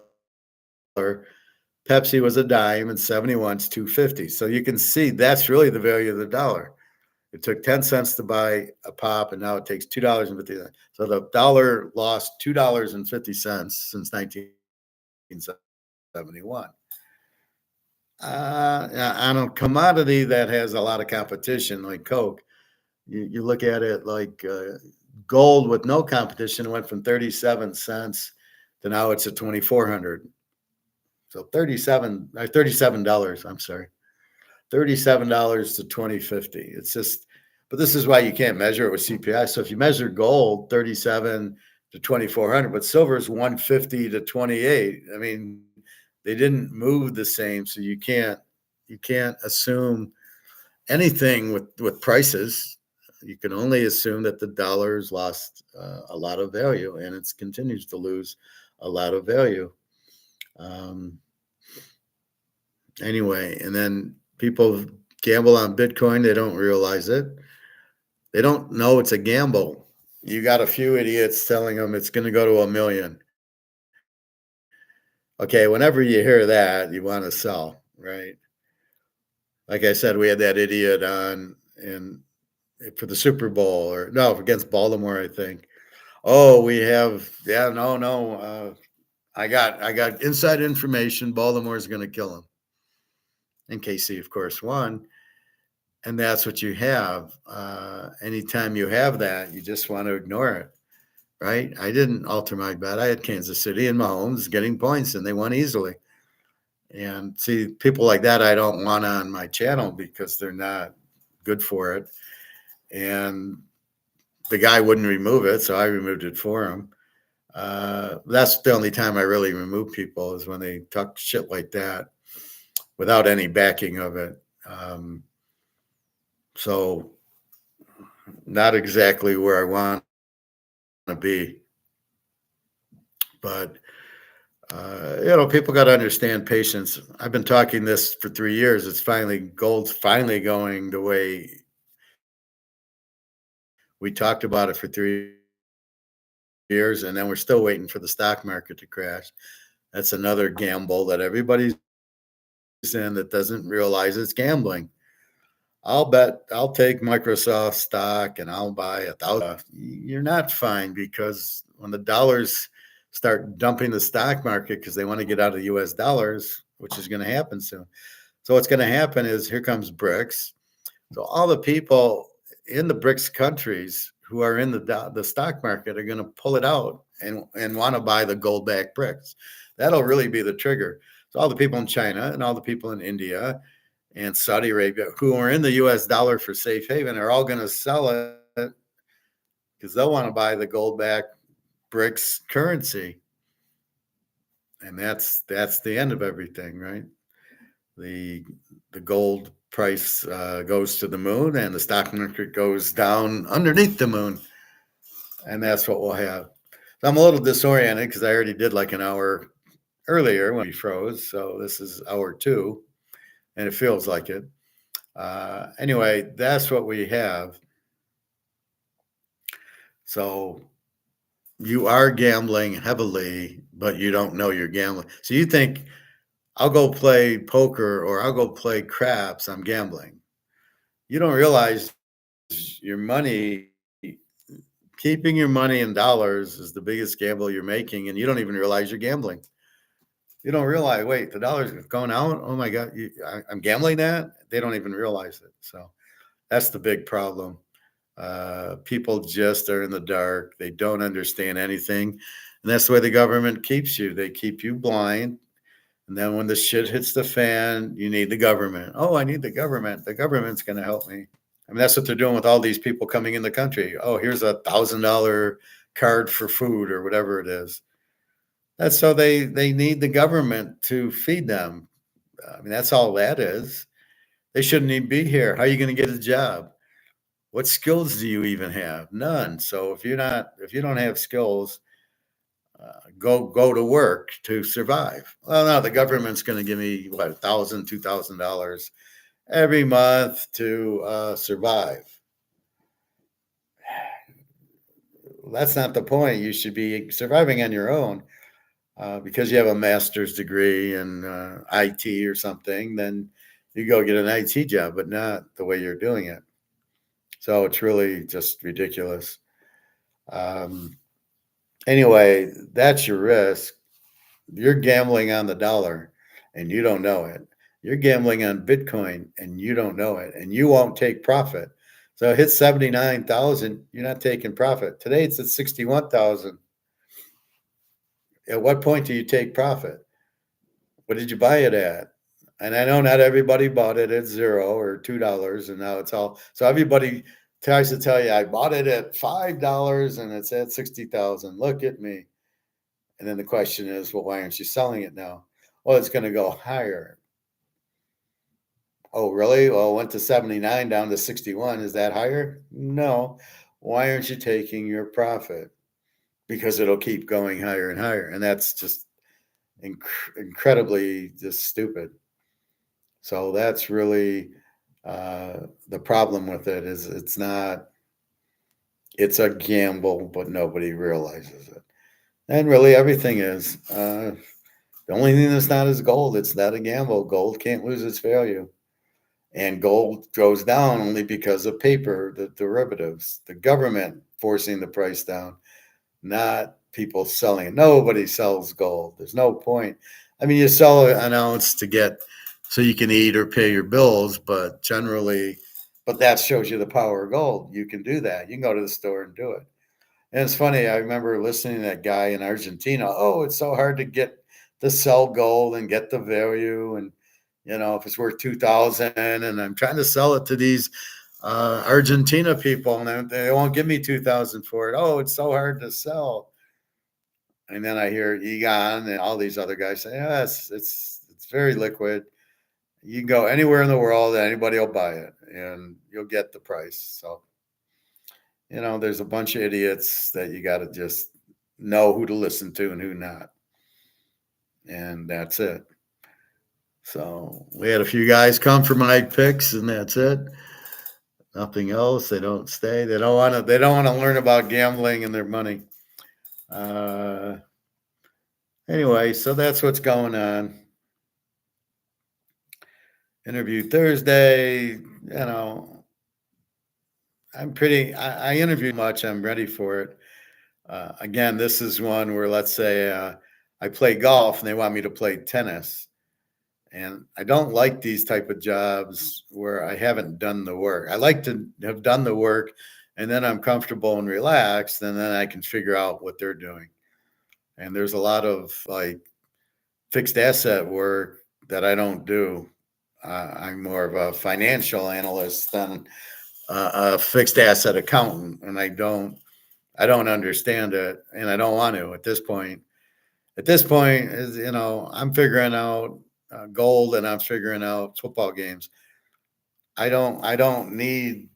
Pepsi was a dime and 71's 250. So you can see that's really the value of the dollar. It took 10 cents to buy a pop, and now it takes $2.50. So the dollar lost $2.50 since 1971. On a commodity that has a lot of competition like Coke, you look at it like gold with no competition went from 37 cents to now it's at 2,400. So $37, I'm sorry. $37 to 2050. It's just, but this is why you can't measure it with CPI. So if you measure gold, 37 to 2,400, but silver is 150 to 28. I mean, they didn't move the same, so you can't assume anything with prices. You can only assume that the dollar's lost a lot of value, and it continues to lose a lot of value. Um, anyway, and then people gamble on Bitcoin. They don't realize it. They don't know it's a gamble. You got a few idiots telling them it's going to go to 1 million. Okay, whenever you hear that, you want to sell, right? Like I said, we had that idiot on in for the Super Bowl or no against Baltimore, I think. Oh, we have no. I got inside information. Baltimore's going to kill him. And KC, of course, won. And that's what you have. Anytime you have that, you just want to ignore it, right? I didn't alter my bet. I had Kansas City and Mahomes getting points, and they won easily. And see, people like that I don't want on my channel because they're not good for it. And the guy wouldn't remove it, so I removed it for him. That's the only time I really remove people is when they talk shit like that without any backing of it. So not exactly where I want to be, but people got to understand patience. I've been talking this for 3 years. Gold's finally going the way we talked about it for 3 years, and then we're still waiting for the stock market to crash. That's another gamble that everybody's in that doesn't realize it's gambling. I'll take Microsoft stock and I'll buy 1,000. You're not fine because when the dollars start dumping the stock market because they want to get out of US dollars, which is going to happen soon. So what's going to happen is here comes BRICS. So all the people in the BRICS countries who are in the stock market are going to pull it out and want to buy the gold backed BRICS. That'll really be the trigger. So all the people in China and all the people in India and Saudi Arabia who are in the US dollar for safe haven are all going to sell it because they'll want to buy the gold backed BRICS currency. And that's the end of everything, right? The gold price goes to the moon and the stock market goes down underneath the moon. And that's what we'll have. So I'm a little disoriented because I already did like an hour earlier when we froze. So this is hour two, and it feels like it. Anyway, that's what we have. So you are gambling heavily, but you don't know you're gambling. So you think, I'll go play poker or I'll go play craps, I'm gambling. You don't realize your money, keeping your money in dollars is the biggest gamble you're making, and you don't even realize you're gambling. You don't realize, wait, the dollar's going out. Oh my God, I'm gambling that. They don't even realize it. So that's the big problem. People just are in the dark. They don't understand anything. And that's the way the government keeps you. They keep you blind. And then when the shit hits the fan, you need the government. Oh, I need the government. The government's going to help me. I mean, that's what they're doing with all these people coming in the country. Oh, here's $1,000 card for food or whatever it is. That's so they need the government to feed them. I mean, that's all that is. They shouldn't even be here. How are you going to get a job? What skills do you even have? None. So if you don't have skills, go to work to survive. Well, no, the government's going to give me what, $1,000, $2,000 every month to survive. That's not the point. You should be surviving on your own. Because you have a master's degree in IT or something, then you go get an IT job, but not the way you're doing it. So it's really just ridiculous. Um, anyway, that's your risk. You're gambling on the dollar and you don't know it. You're gambling on Bitcoin and you don't know it, and you won't take profit. So it hits 79,000, you're not taking profit. Today it's at 61,000. At what point do you take profit? What did you buy it at? And I know not everybody bought it at $0 or $2, and now it's all so everybody tries to tell you I bought it at $5 and it's at 60,000. Look at me. And then the question is, well, why aren't you selling it now? Well, it's going to go higher. Oh, really? Well, it went to 79 down to 61. Is that higher? No. Why aren't you taking your profit? Because it'll keep going higher and higher. And that's just incredibly just stupid. So that's really the problem with it is it's a gamble, but nobody realizes it. And really everything is. The only thing that's not is gold. It's not a gamble. Gold can't lose its value. And gold goes down only because of paper, the derivatives, the government forcing the price down, not people selling it. Nobody sells gold. There's no point. I mean, you sell an ounce to get so you can eat or pay your bills, but generally, but that shows you the power of gold. You can do that. You can go to the store and do it. And it's funny, I remember listening to that guy in Argentina. Oh, it's so hard to get to sell gold and get the value. And, if it's worth 2,000 and I'm trying to sell it to these Argentina people and they won't give me 2,000 for it. Oh, it's so hard to sell. And then I hear Egon and all these other guys say, yeah, it's very liquid. You can go anywhere in the world, anybody will buy it and you'll get the price. So, there's a bunch of idiots that you got to just know who to listen to and who not. And that's it. So we had a few guys come for my picks and that's it. Nothing else. They don't stay. They don't want to learn about gambling and their money. Anyway, so that's what's going on. Interview Thursday, I interviewed much. I'm ready for it. Again, this is one where let's say I play golf and they want me to play tennis. And I don't like these type of jobs where I haven't done the work. I like to have done the work and then I'm comfortable and relaxed and then I can figure out what they're doing. And there's a lot of like fixed asset work that I don't do. I'm more of a financial analyst than a fixed asset accountant, and I don't understand it, and I don't want to at this point. At this point, I'm figuring out gold and I'm figuring out football games. I don't need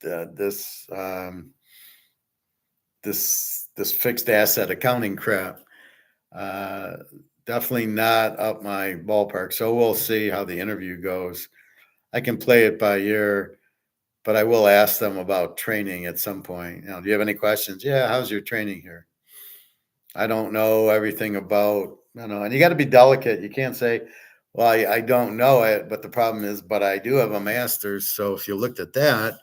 this this fixed asset accounting crap. Uh, Definitely not up my ballpark. So we'll see how the interview goes. I can play it by ear, but I will ask them about training at some point. Do you have any questions? Yeah, how's your training here? I don't know everything about, and you got to be delicate. You can't say, well, I don't know it, but the problem is, but I do have a master's. So if you looked at that,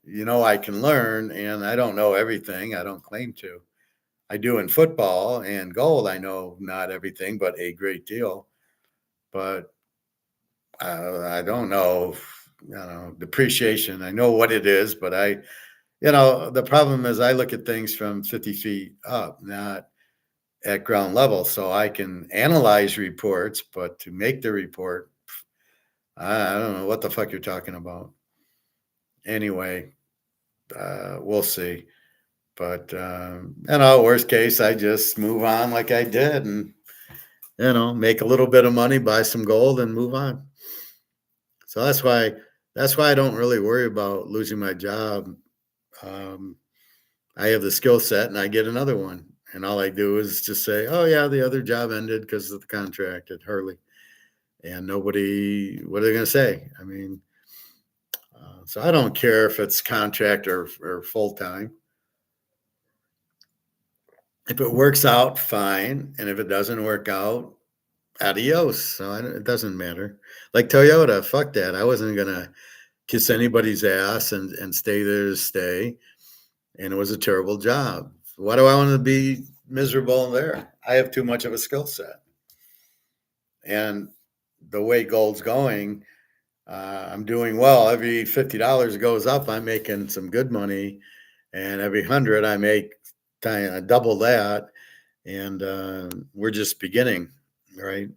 I can learn, and I don't know everything. I don't claim to. I do in football and gold. I know not everything, but a great deal. But I don't know, depreciation. I know what it is, but the problem is I look at things from 50 feet up, not at ground level. So I can analyze reports, but to make the report, I don't know what the fuck you're talking about. Anyway, we'll see. But worst case, I just move on like I did, and make a little bit of money, buy some gold, and move on. So that's why I don't really worry about losing my job. Um, I have the skill set, and I get another one, and all I do is just say, "Oh yeah, the other job ended because of the contract at Hurley," and nobody, what are they going to say? I mean, so I don't care if it's contract or full time. If it works out, fine, and if it doesn't work out, adios. So it doesn't matter. Like Toyota, fuck that. I wasn't gonna kiss anybody's ass and stay there to stay. And it was a terrible job. Why do I want to be miserable there? I have too much of a skill set. And the way gold's going, I'm doing well. Every $50 goes up, I'm making some good money. And every 100, I make double that. And we're just beginning, right?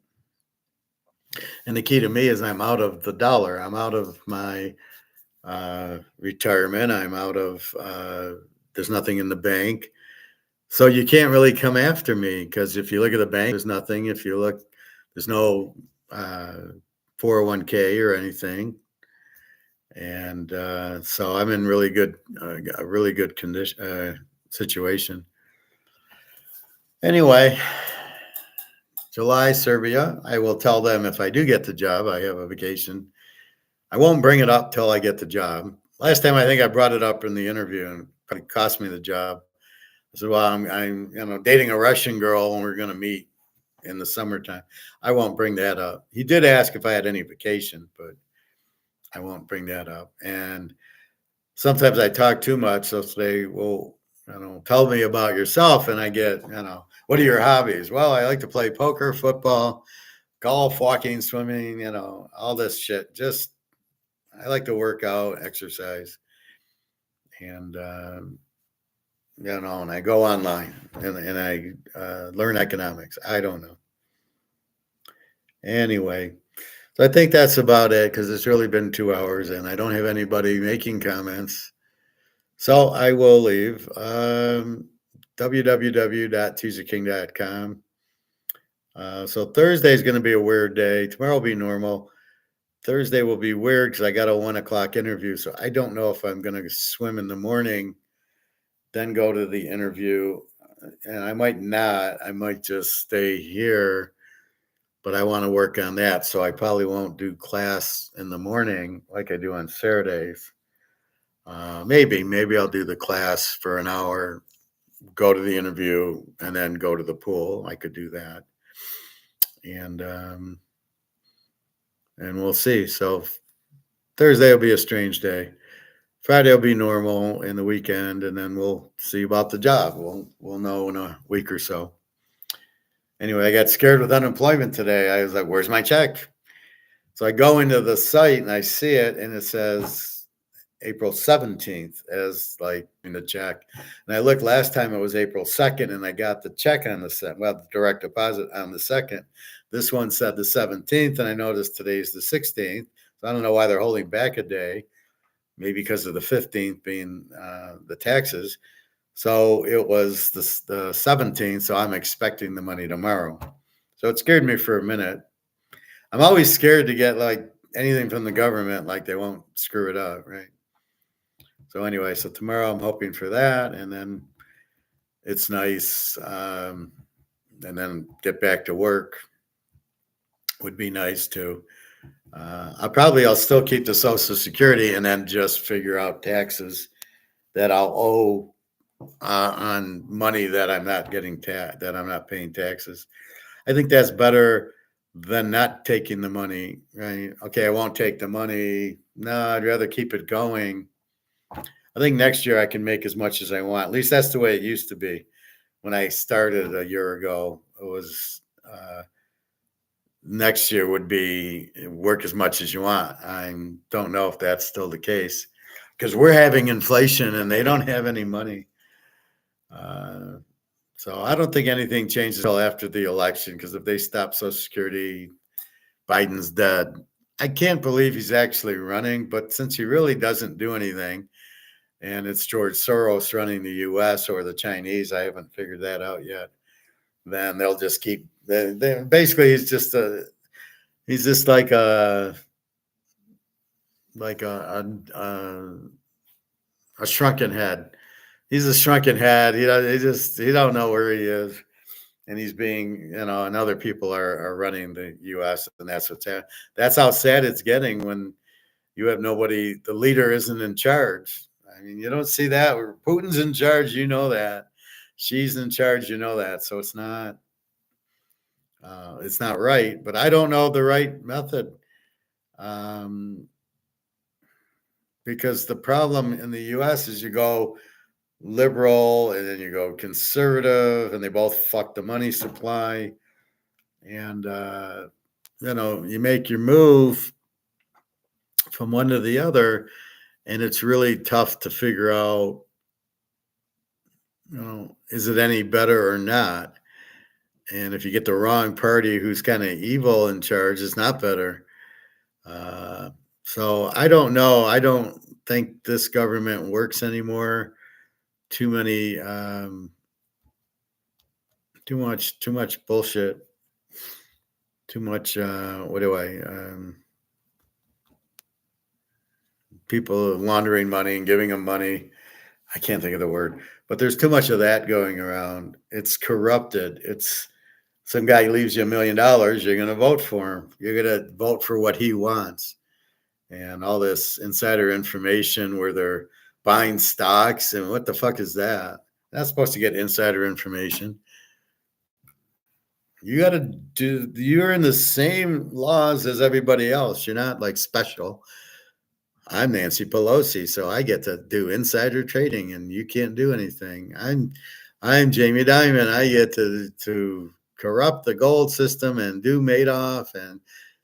And the key to me is I'm out of the dollar. I'm out of my retirement. I'm out of, there's nothing in the bank. So you can't really come after me because if you look at the bank, there's nothing. If you look, there's no 401k or anything. And so I'm in a really good condition, situation. Anyway, July, Serbia. I will tell them if I do get the job, I have a vacation. I won't bring it up till I get the job. Last time I think I brought it up in the interview and it cost me the job. I said, well, I'm dating a Russian girl and we're going to meet in the summertime. I won't bring that up. He did ask if I had any vacation, but I won't bring that up. And sometimes I talk too much. So they will, tell me about yourself. And I get, what are your hobbies? Well, I like to play poker, football, golf, walking, swimming, all this shit. Just, I like to work out, exercise. And, and I go online and I learn economics. I don't know. Anyway, so I think that's about it because it's really been 2 hours and I don't have anybody making comments. So I will leave. www.teaserking.com. So Thursday is going to be a weird day. Tomorrow will be normal. Thursday will be weird because I got a 1:00 interview. So I don't know if I'm going to swim in the morning, then go to the interview. And I might not. I might just stay here, but I want to work on that. So I probably won't do class in the morning like I do on Saturdays. Maybe I'll do the class for an hour, go to the interview, and then go to the pool. I could do that. And we'll see. So Thursday will be a strange day. Friday will be normal in the weekend, and then we'll see about the job. We'll know in a week or so. Anyway, I got scared with unemployment today. I was like, "Where's my check?" So I go into the site and I see it, and it says April 17th as like in the check. And I looked last time it was April 2nd, and I got the check on the the direct deposit on the 2nd. This one said the 17th, and I noticed today's the 16th. So I don't know why they're holding back a day. Maybe because of the 15th being the taxes. So it was the 17th. So I'm expecting the money tomorrow. So it scared me for a minute. I'm always scared to get like anything from the government, like they won't screw it up, right? So anyway, so tomorrow I'm hoping for that, and then it's nice, and then get back to work would be nice too. I'll still keep the Social Security and then just figure out taxes that I'll owe on money that I'm not that I'm not paying taxes. I think that's better than not taking the money, right? Okay, I won't take the money. No, I'd rather keep it going. I think next year I can make as much as I want. At least that's the way it used to be when I started a year ago. It was next year would be work as much as you want. I don't know if that's still the case because we're having inflation and they don't have any money. Uh, so I don't think anything changes until after the election because if they stop Social Security, Biden's dead. I can't believe he's actually running, but since he really doesn't do anything, and it's George Soros running the U.S. or the Chinese, I haven't figured that out yet. Then they'll just keep. Basically, he's just like a shrunken head. He's a shrunken head. He don't know where he is, and he's being and other people are running the U.S. and that's how sad it's getting when you have nobody. The leader isn't in charge. I mean, you don't see that. Putin's in charge, you know that. She's in charge, you know that. So it's not right. But I don't know the right method. Um, because the problem in the U.S. is you go liberal and then you go conservative, and they both fuck the money supply, and you make your move from one to the other, and it's really tough to figure out, is it any better or not? And if you get the wrong party who's kind of evil in charge, it's not better. So I don't know. I don't think this government works anymore. Too many, too much bullshit. Too much. What do I? People laundering money and giving them money. I can't think of the word, but there's too much of that going around. It's corrupted. It's some guy leaves you $1 million, you're going to vote for him. You're going to vote for what he wants. And all this insider information where they're buying stocks, and what the fuck is that? Not supposed to get insider information. You're in the same laws as everybody else. You're not like special. I'm Nancy Pelosi, so I get to do insider trading, and you can't do anything. I'm Jamie Dimon. I get to corrupt the gold system and do Madoff and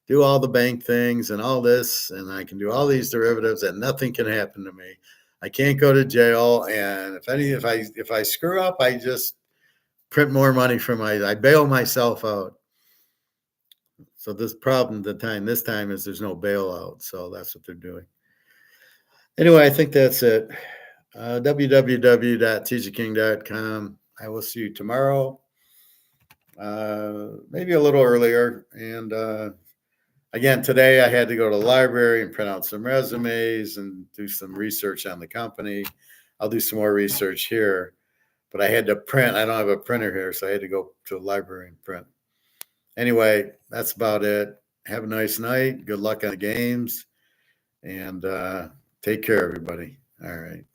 do all the bank things and all this, and I can do all these derivatives, and nothing can happen to me. I can't go to jail, and if I screw up, I just print more money I bail myself out. So this time is there's no bailout, so that's what they're doing. Anyway, I think that's it. www.teaserking.com. I will see you tomorrow, maybe a little earlier. And again, today I had to go to the library and print out some resumes and do some research on the company. I'll do some more research here, but I had to print. I don't have a printer here, so I had to go to the library and print. Anyway, that's about it. Have a nice night. Good luck on the games, and take care, everybody. All right.